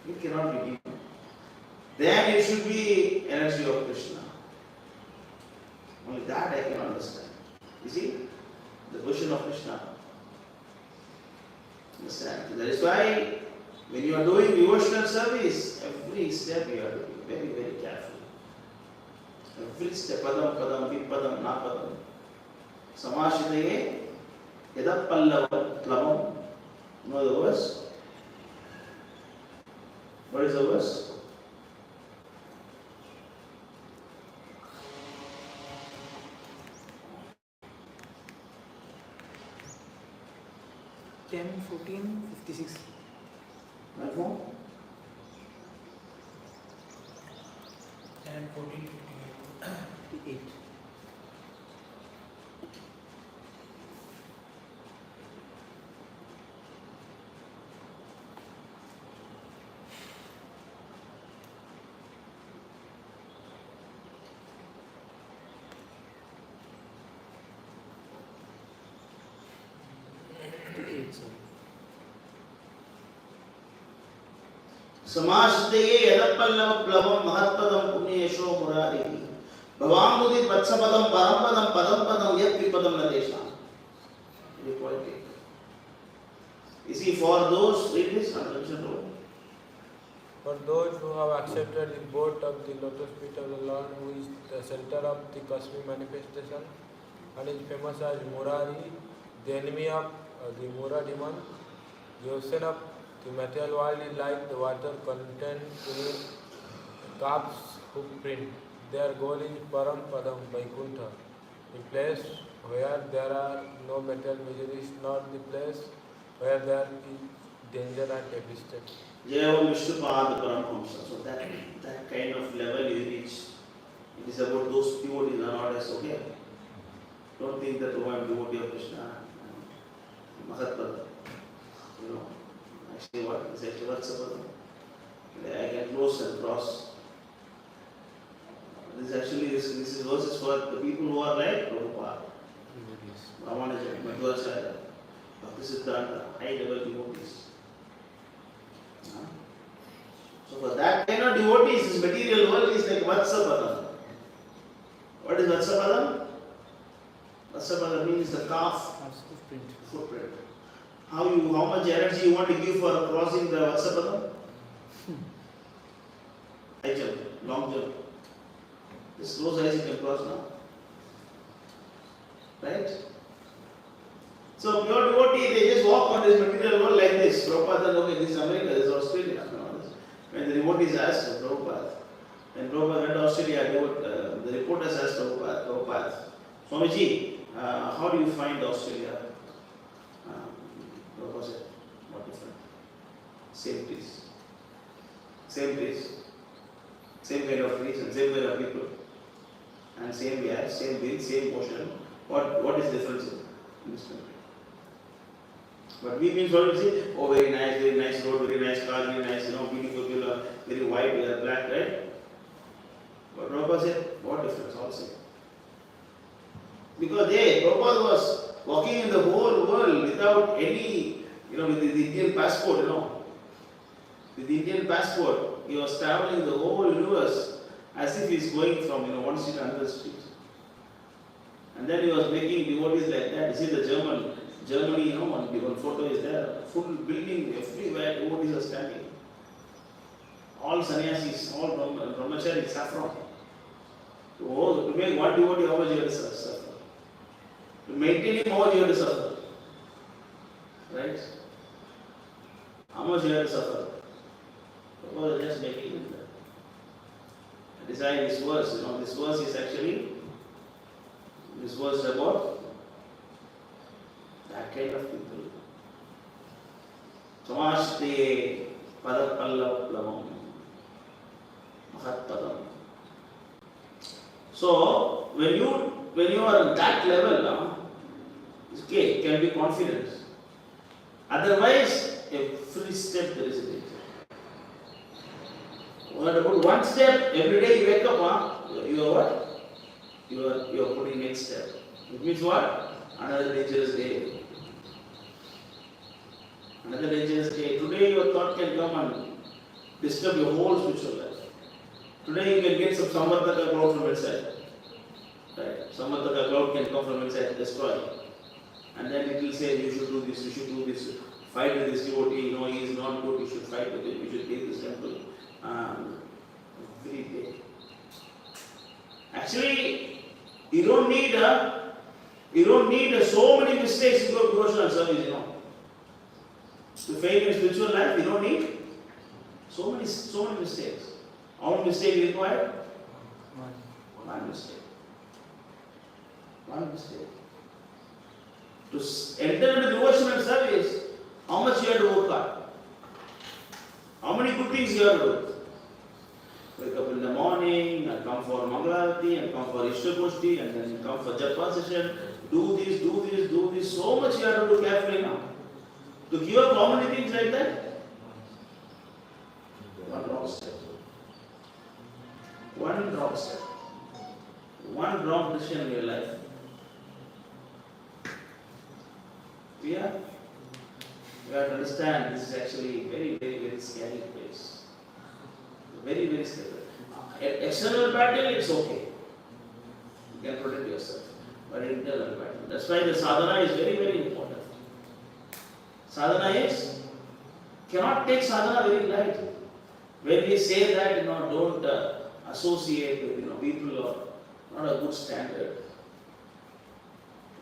It cannot be demon. Then it should be energy of Krishna. Only that I can understand. You see, the question of Krishna. Understand? That is why when you are doing devotional service, every step you have to be very, very careful. Every step, padam, padam, vipadam, napadam. Samashitaye, yadapallavam, plavam. You know the verse? What is the verse?
Ten, 14, 56.
My phone?
10, 14, 58.
58.
समाश्रये यदपल्लव प्लवं महत्पदं पुण्येशो Murari भवाम्बुधि वत्सपदं परमपदं पदं पदं यत् विपदं न तेषां. Very poetic. Is he for those, read this,
For those who have accepted the boat of the lotus feet of the Lord, who is the center of the cosmic manifestation and is famous as Murari, the enemy of the Mura demon, the ocean of the material world is like the water contained in a calf's hoof print. Their goal is Param Padam Vaikuntha, the place where there are no material miseries, not the place where there is danger and deficit.
Jaya Vishnupada Paramhamsa. So that kind of level you reach. It is about those devotees are not as okay. Don't think that I am devotee of Krishna. Mahatpada. You know, actually what is actually what's about? I can close and cross. This is verses for the people who are like Prabhupada. Ramanuja, Madhvacharya, Bhakti Siddhanta, high level devotees. So for that kind of devotees, this material world is like Vatsapadam. What is Vatsapadam? Vatsapadam means the calf footprint. How much energy you want to give for crossing the Vatsapadam? High jump, long jump. Just close eyes you can cross now. Right? So pure devotee, they just walk on this material world like this. Prabhupada said, okay, this is America, this is Australia. When the devotees asked Prabhupada, when Prabhupada went to Australia, the reporters asked Prabhupada, Swamiji, how do you find Australia? Prabhupada said, what different? Same place. Same place. Same kind of trees and same kind of people. And same air, same wind, same ocean. What is the difference in this country? But we mean what we say, oh very nice road, very nice car, very nice, beautiful people, very white, we are black, right? But Prabhupada said, what difference? All same. Because Prabhupada was walking in the whole world without any, with the Indian passport, With the Indian passport, he was traveling the whole universe as if he is going from one street to another street. And then he was making devotees like that. You see the Germany, one photo is there, full building everywhere, devotees are standing. All sannyasis, all brahmacharis, saffron. To make one devotee, how much you have to suffer? To maintain him, how much you have to suffer? Right? How much you have to suffer? Because just making it. Decide this verse, this verse is actually, this verse is about that kind of people. Samashte Padapallavam Mahatpadam. So when you are at that level, okay, you can be confident. Otherwise, every step there is a danger. You have to put one step, every day you wake up, you are what? You are putting next step. It means what? Another dangerous day. Another dangerous day. Today your thought can come and disturb your whole spiritual life. Today you can get some Samartaka cloud from inside. Right? Samartaka cloud can come from inside, destroy. And then it will say, you should do this, you should do this. Fight with this devotee, he is not good, you should fight with him, you should take this temple. Every day. Actually, you don't need so many mistakes to go devotional service, To fail in spiritual life, you don't need so many mistakes. How many mistakes is required? One mistake. One mistake. To enter into devotional service, how much you have to work hard? How many good things you have to do? Wake up in the morning, and come for Mangalarati, and come for Ishtagoshti, and then come for Japa session. Do this. So much you have to do carefully now. To give up how many things like that? One wrong step. One wrong step. One wrong decision in your life. Yeah? You have to understand this is actually very, very, very scary place. Very, very scary. External battle, it's okay. You can protect yourself. But internal battle. That's why the sadhana is very, very important. Sadhana is, cannot take sadhana very lightly. When we say that, don't associate with, people or not a good standard.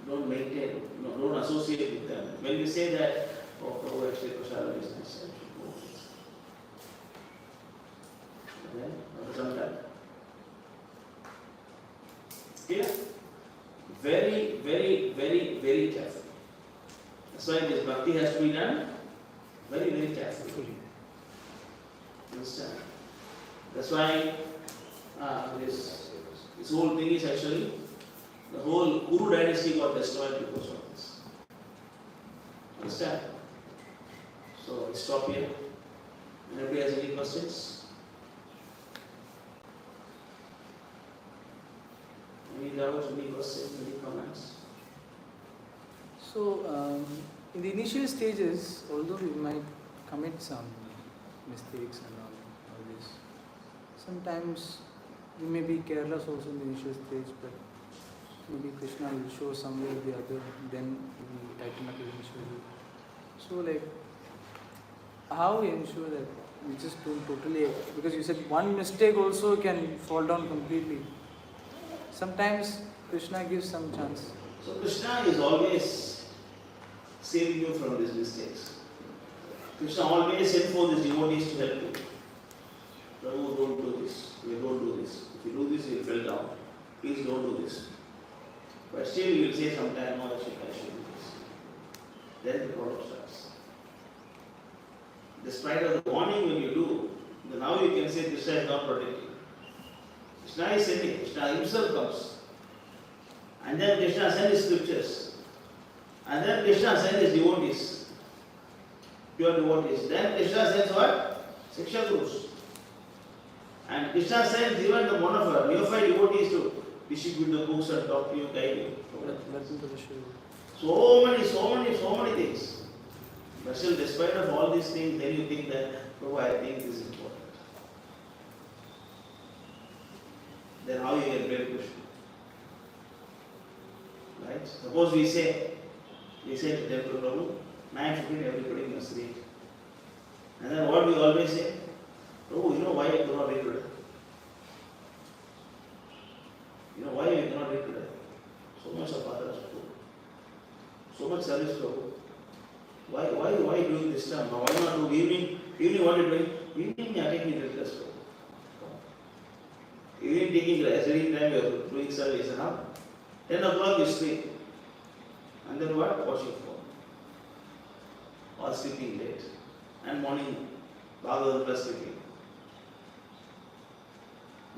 Don't maintain, don't associate with them. When we say that, Prabhu actually Prahlad is nice. Okay? Sometimes. Clear? Very, very, very, very careful. That's why this bhakti has to be done very, very carefully. Understand? That's why this whole thing is actually, the whole Guru dynasty got destroyed because of this. Understand? So we stop here. Anybody has any questions? Any doubts, any questions, any comments?
So, in the initial stages, although we might commit some mistakes and all this, sometimes we may be careless also in the initial stage, but maybe Krishna will show some way or the other, then we will tighten up eventually. So, how we ensure that we just don't totally, because you said one mistake also can fall down completely. Sometimes Krishna gives some chance.
So Krishna is always saving you from these mistakes. Krishna always sent for the devotees to help you. Prabhu, don't do this. You don't do this. If you do this, you will fall down. Please don't do this. But still you will say sometime, no, I should do this. Then the problem starts. Despite of the warning when you do, now you can say Krishna is not protecting. Krishna is sending. Krishna himself comes. And then Krishna sends his scriptures. And then Krishna sends his devotees. Pure devotees. Then Krishna sends what? Sexual gurus. And Krishna sends even the one of our neophyte devotees to distribute the books and talk to you, guide you. So many things. But still, despite of all these things, then you think that, Prabhu, I think this is important. Then how you can build Krishna? Right? Suppose we say to temple, Prabhu, 9:15 everybody must read. And then what we always say? Prabhu, you know why you cannot read today? You know why you cannot read today? So much of others, so much service, Prabhu. Why doing this time? Why not do evening? Evening what are you doing? Evening you are taking rest. Evening taking rest, any time you are doing service. 10 o'clock you sleep. And then what? Watch your phone. Or sleeping late. And morning, Bhagavad plus sleeping.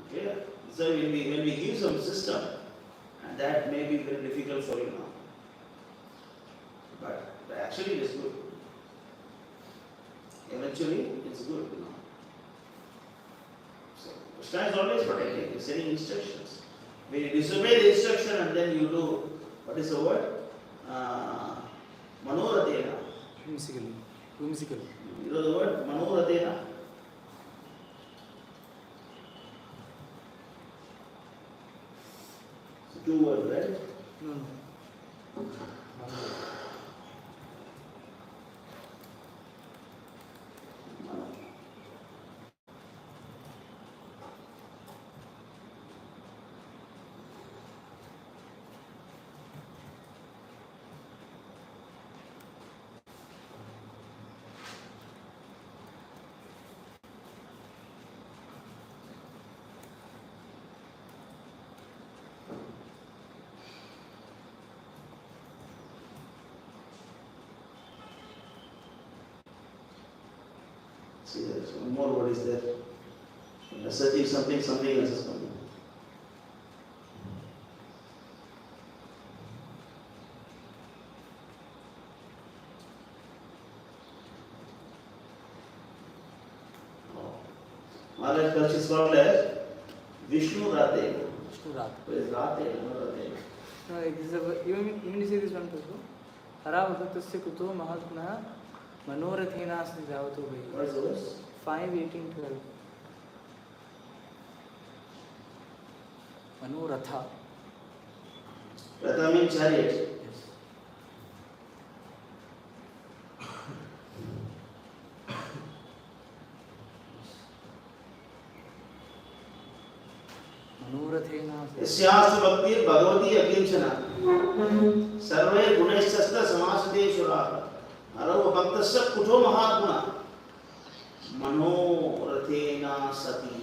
Okay? So when we give some system, and that may be very difficult for you now. But actually it is good. Eventually it's good. So Krishna is always protecting, he's sending instructions. When you disobey the instruction and then you do, what is the word? Manoratena.
Whimsically.
You know the word? Manoratena. It's 2 words, right?
No.
See, there is one more word is there. When you are searching something else is coming. Maharaj first is called as Vishnu Rate. What is Rate? Not Rate.
No, even you say this one also. Hara Bhaktasya Kuto Mahatmana Manorathena se javato bhai.
What is the verse?
5:18-12. Manoratha.
Ratha means chariot.
Yes. Manorathena se.
यस्यास्तु भक्ति भगवती अकिंचना सर्वे गुणैश्चस्त समासते शुराः हरौ भक्तस्य कुतो महात्मा मनोरथेन सति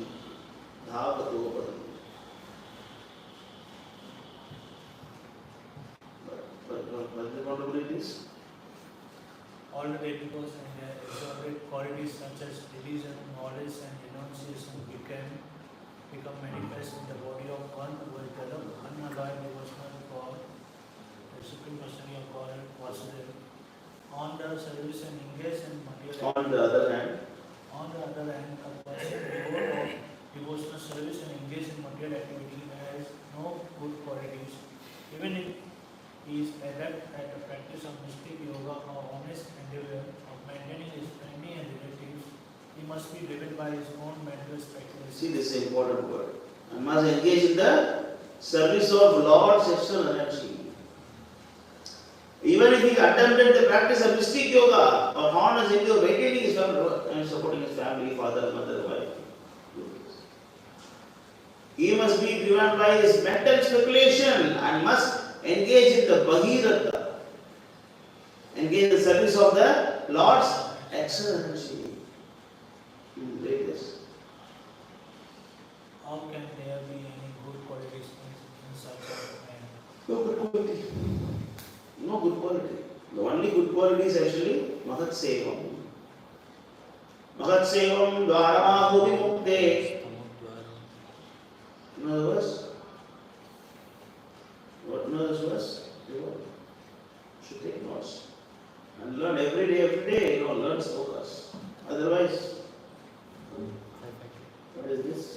धावतो पदम्. But they want to read this.
All the vehicles and their exalted qualities such as division, knowledge, and renunciation become manifest in the body of one who is developed unalloyed devotional God, the Supreme Personality of God and Vasudev. On the service and engage in material.
On the other hand,
a person devoid of devotional service and engage in material activity has no good qualities, even if he is adept at the practice of mystic yoga or honest endeavor of maintaining his family and relatives. He must be driven by his own mental speculation.
see this is an important word. I must engage in the service of Lord's external energy. Even if he attempted the practice of mystic yoga or honest endeavor, maintaining his family and supporting his family, father, mother, wife, he must be driven by his mental speculation and must engage in the Bhagirata, engage in the service of the Lord's external energy. Read this.
How can there be any good qualities in such a man?
No good quality. No good quality. The only good quality is actually Mahat Sevam. Mahat Sevam Dvarama Mukte. You know the verse? What know this verse? You should take notes. And learn every day, learn slokas. Otherwise, what is this?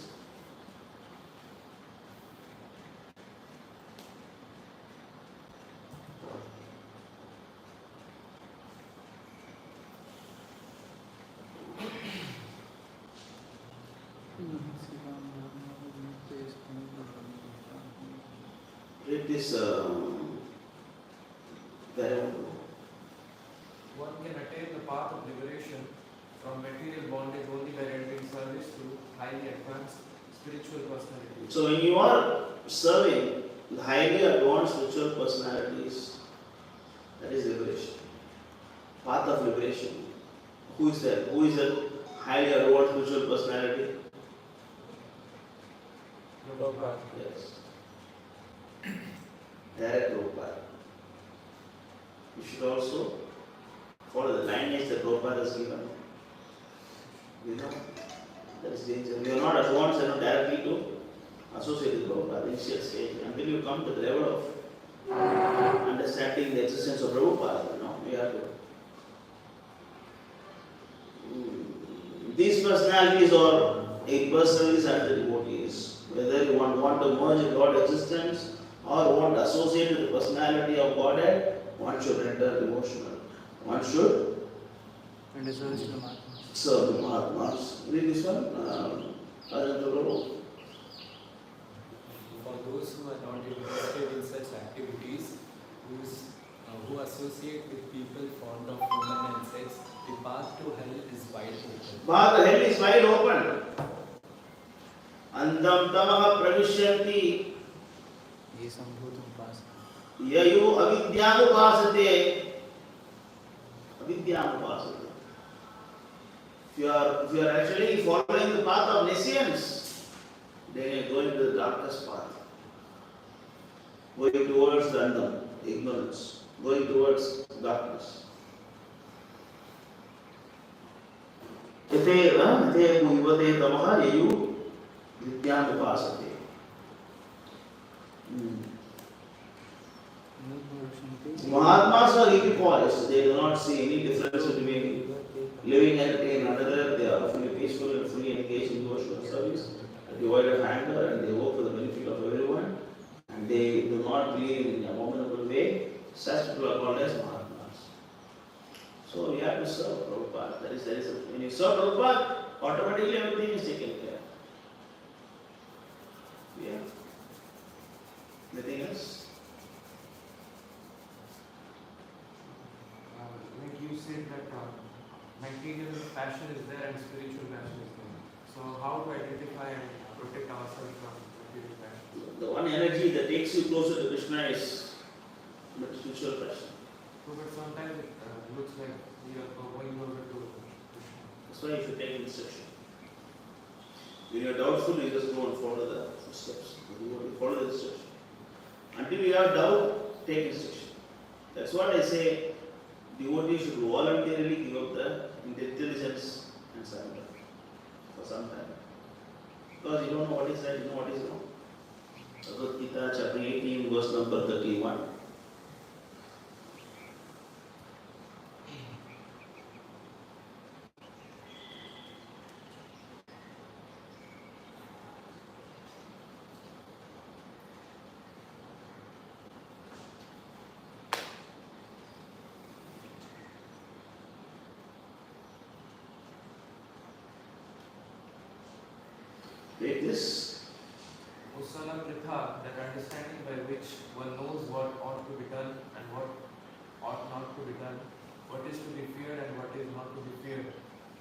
Read this variable.
One can attain the path of liberation from material bondage only by rendering service to highly advanced spiritual personalities.
So when you are serving the highly advanced spiritual personalities, that is liberation. Path of liberation. Who is that? Who is that highly advanced spiritual personality?
Prabhupada.
Yes. Direct Prabhupada. You should also follow the lineage that Prabhupada has given. You know, that is danger. You are not advanced and not directly to associate with Prabhupada, initial stage. Until you come to the level of understanding the existence of Prabhupada, you have to. These personalities or a personalities are the devotees. Whether you want to merge in God's existence or want to associate with the personality of Godhead, one should render devotional. One should
And service to the Mahatmas.
serve the Mahatmas. Read this one. Ajanta Prabhu.
For those who are not interested in such activities, who associate with people fond of women and sex, the path to hell is wide open.
Path to hell is wide open. Andam tamaha pravishyanti
Ye sambhutam upasa.
yayu avidyamupasate. Avidyamupasate. If you are actually following the path of nescience, then you are going to the darkest path. Going towards the andam, ignorance. Going towards darkness. Ite yuvate tamaha yayu vidyamupasate. Mahatmas are equipoised. They do not see any difference between living in another. They are fully peaceful and fully engaged in devotional service, devoid of anger, and they work for the benefit of everyone. And they do not believe in an abominable way. Such people are called as Mahatmas. So we have to serve Prabhupada. When you serve Prabhupada, automatically everything is taken care of. Yeah. Anything else?
Like you said that material passion is there and spiritual passion is there. So how to identify and protect ourselves from material passion?
The one energy that takes you closer to Krishna is spiritual passion.
So, but sometimes it looks like we are going over to Krishna.
That's why you should take instruction. When you are doubtful, you just go and follow the footsteps. You follow the instruction. Until you have doubt, take instruction. That's what I say. Devotee should voluntarily give up the intelligence and surrender for some time. Because you don't know what is right, you know what is wrong. Bhagavad Gita, chapter 18, verse number 31. Take this.
Usala Pritha, that understanding by which one knows what ought to be done and what ought not to be done, what is to be feared and what is not to be feared,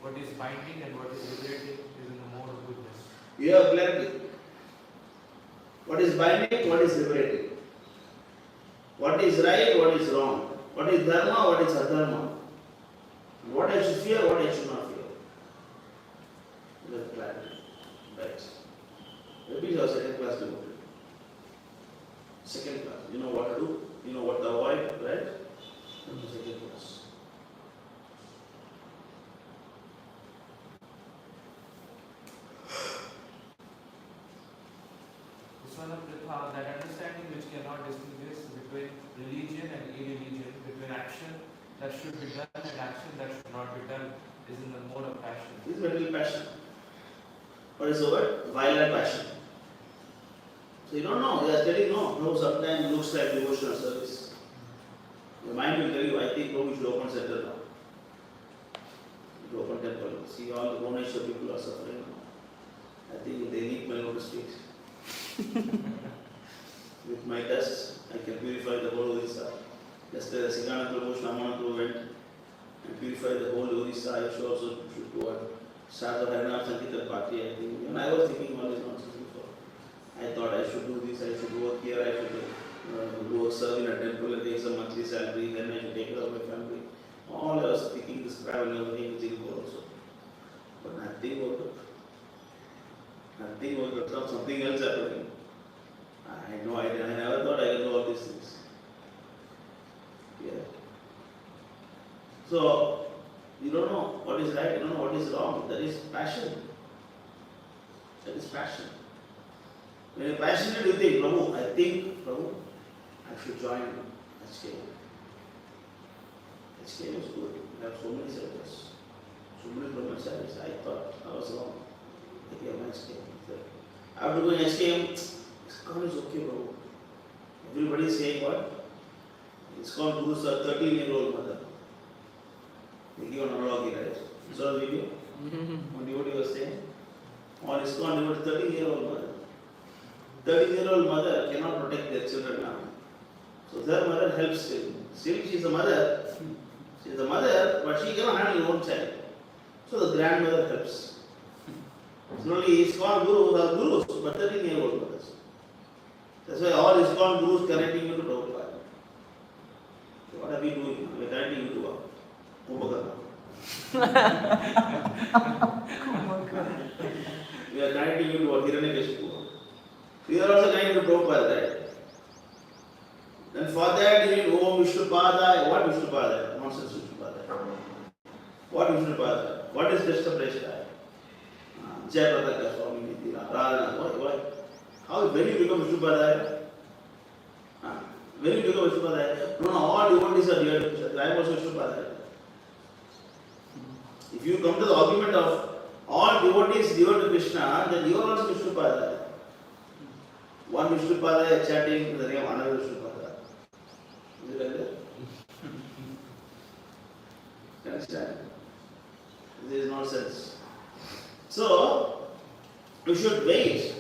what is binding and what is liberating is in the mode of goodness.
You have clarity. What is binding, what is liberating. What is right, what is wrong. What is dharma, what is adharma. What I should fear, what I should not fear. You have clarity. Right. Maybe you are second class devotee. Second class. You know what to do, you know what to avoid, right? Second class.
Usala Pritha, that understanding which cannot distinguish between religion and irreligion, between action that should be done and action that should not be done, is in the mode of passion.
This is material passion. What is the word? Violent passion. So you don't know, you are telling no, sometimes it looks like devotional service. Your mind will tell you, I think Prabhu should open center now. You should open temple. See all the Bhubaneswar people are suffering now. I think they need my to speak. With my tests, I can purify the whole Orissa. Just as Siddhanta Prabhu, Shramana Prabhu went and purified the whole Orissa, I should also go and start the Harinam Sankirtan party. I think. And I was thinking all this nonsense before. I thought I should do this, I should work here, I should go serve in a temple and take some monthly salary, then I should take care of my family. All I was thinking this travel and everything is equal also. But nothing worked out. Nothing worked out. Something else happening. I had no idea. I never thought I could do all these things. Yeah. So, you don't know what is right, you don't know what is wrong. That is passion. That is passion. When you're passionate, you think, Prabhu, I should join HK. HK was good. We have so many centers, so many brahmacharis. I thought I was wrong. I gave my HK. After going HK, ISKCON is okay, Prabhu. Everybody is saying what? ISKCON gurus are 13-year-old mother. They give an analogy, right? You saw the video? What devotee was saying? On ISKCON, they were 13-year-old mother. 13-year-old mother cannot protect their children now. So their mother helps still. Still she is a mother. She is a mother, but she cannot handle her own child. So the grandmother helps. Slowly ISKCON gurus are gurus, but 13-year-old mothers. That's why all ISKCON gurus connecting you to Prabhupada. So what are we doing? We are connecting you to what? Kumbhakarna. We are connecting you to what? Hiranyakashipu. We are also connected to Prabhupada, right? Then for that you need Om Vishnupada. What Vishnupada? Nonsense Vishnupada. What Vishnupada? What is Krishna Jayapataka Swami Nitira. Why? How? When you become Vishnupada? When you become Vishnupada? No, all devotees are dear to Krishna. I am also Vishnupada. If you come to the argument of all devotees dear to Krishna, then you are also Vishnupada. One Vishnupada is chanting the name of another Vishnupada. Is it like that? understand? There is no sense. So, you should wait.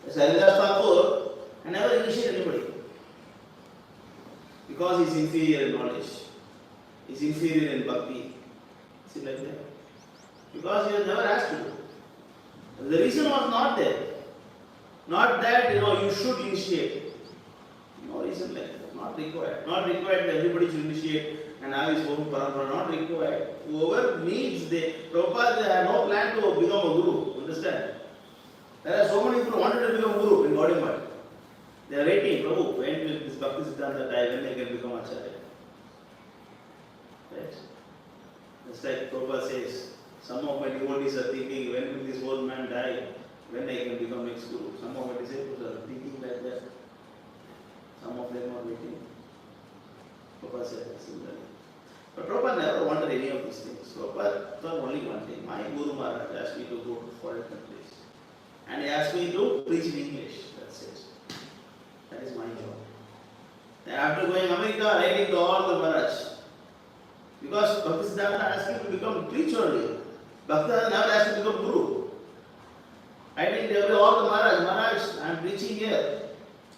As Haridas Thakur, I never initiate anybody. Because he is inferior in knowledge. He is inferior in bhakti. Is it like that? Because he was never asked to do. The reason was not there. Not that you should initiate. No reason like that. Not required. Not required that everybody should initiate and have his own parampara. Not required. Whoever needs, Prabhupada, they have no plan to become a guru. Understand? There are so many people who wanted to become guru in Gaudiya Math. They are waiting, Prabhu, when will this Bhakti Siddhanta die, when they can become Acharya? Right? Just like Prabhupada says, some of my devotees are thinking, when will this old man die, when I can become next guru? Some of my disciples are thinking like that. Some of them are waiting. Prabhupada said similarly. But Prabhupada never wanted any of these things. Prabhupada thought only one thing. My Guru Maharaj asked me to go to foreign countries. And he asked me to preach in English. That's it. That is my job. Then after going to America, writing to all the Maharaj. Because Bhakti Siddhanta asked me to become preacher only. Bhakta never asked me to become Guru. Writing to all the Maharaj, I am preaching here.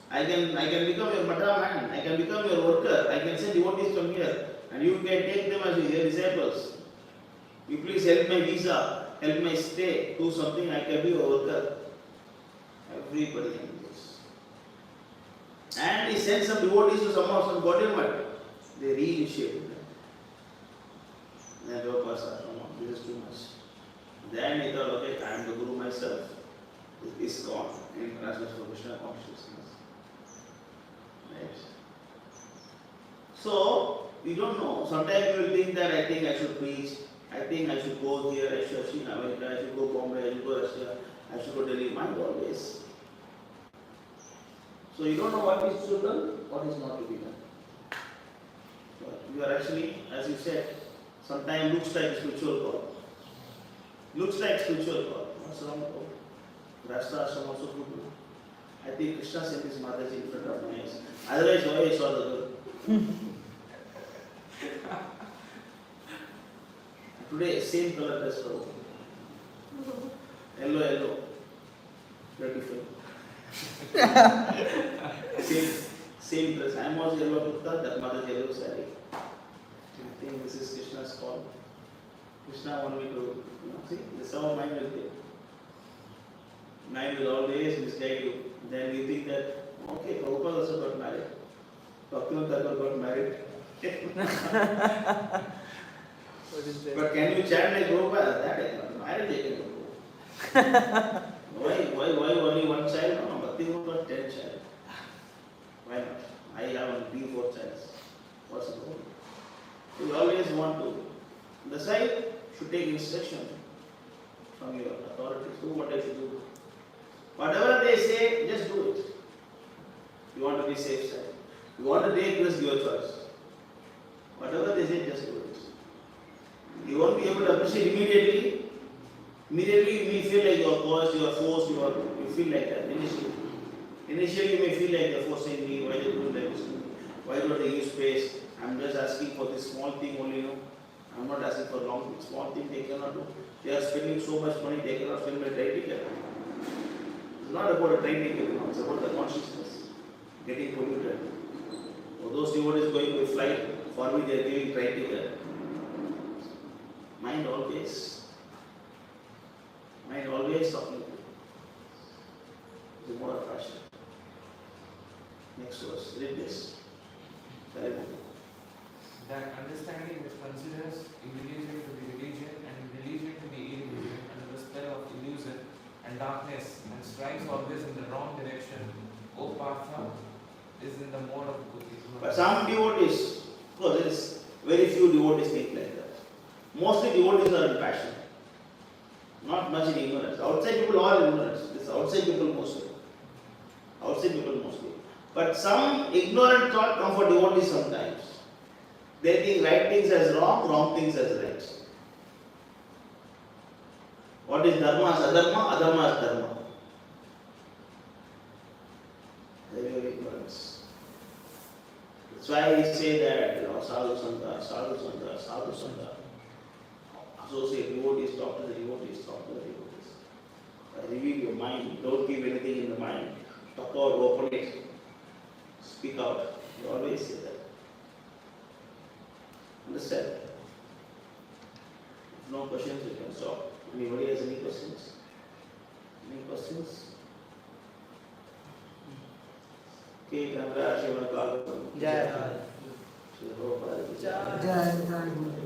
I can become your mata man. I can become your worker. I can send devotees from here. And you can take them as your disciples. You please help my visa, help my stay, do something, I can be your worker. Everybody can do this. And he sent some devotees to some Gaudiya Math. They reinitiated them. Then Prabhupada said, no, this is too much. Then he thought, okay, I am the Guru myself. It's gone in transmission for Krishna consciousness. Right? So, we don't know. Sometimes you will think that I think I should preach, I think I should go here, I should see America, I should go Bombay, I should go Russia, I should go Delhi. Mind always. So you don't know what is to be done, what is not to be done. But you are actually, as you said, sometimes looks like spiritual God. Looks like spiritual God. What's wrong with that? Rasta Ashram also good. I think Krishna sent his Mataji in front of my eyes. Otherwise, why I saw the girl? Today, same color dress for yellow, beautiful. same dress. I am also yellow kurta, that mother's yellow saree. I think this is Krishna's call. Krishna want me to, see, this is how mind will be. Mind will always misguide you. Then you think that, okay, Prabhupada also got married. Bhaktivinoda Thakur got married. But can you chant like Prabhupada? That is not marriage. I can do. Why only one child? No, Bhaktivinoda got 10 child. Why not? I have only 3-4 childs. What's the problem? You always want to. The side should take instruction from your authorities. Do what I should do. Whatever they say, just do it. You want to be safe side. You want to take risk, your choice. Whatever they say, just do it. You won't be able to appreciate immediately. Immediately you may feel like you are caused, you are forced, you feel like that Initially you may feel like they are forcing me, why they do like this to me? Why don't they give space? I'm just asking for this small thing only, I'm not asking for long thing. Small thing they cannot do. They are spending so much money, they cannot spend my train ticket. It's not about a train ticket, it's about the consciousness getting polluted. For those devotees going with flight, for me they are giving train ticket. Mind always talking. The more of passion. Next verse, read this. Very good.
That understanding which considers illusion to be religion and religion to be illusion under the spell of illusion and darkness and strives always in the wrong direction, O Partha, is in the mode of buddhi.
But some devotees, there is very few devotees think like that. Mostly devotees are in passion. Not much in ignorance. Outside people are ignorance. It's outside people mostly. But some ignorant thought come for devotees sometimes. They think right things as wrong, wrong things as right. What is dharma as adharma, adharma as dharma. Very ignorance. That's why we say that sadhu santa, sadhu santa, sadhu santa. talk to the devotees, talk to the devotees. Reveal your mind, don't keep anything in the mind. Talk out, open it, speak out. You always say that. Understand? If no questions, you can stop. Anybody has any questions? Any questions? Okay, congrats, you want to call.
Jai.
Jai.
Jai.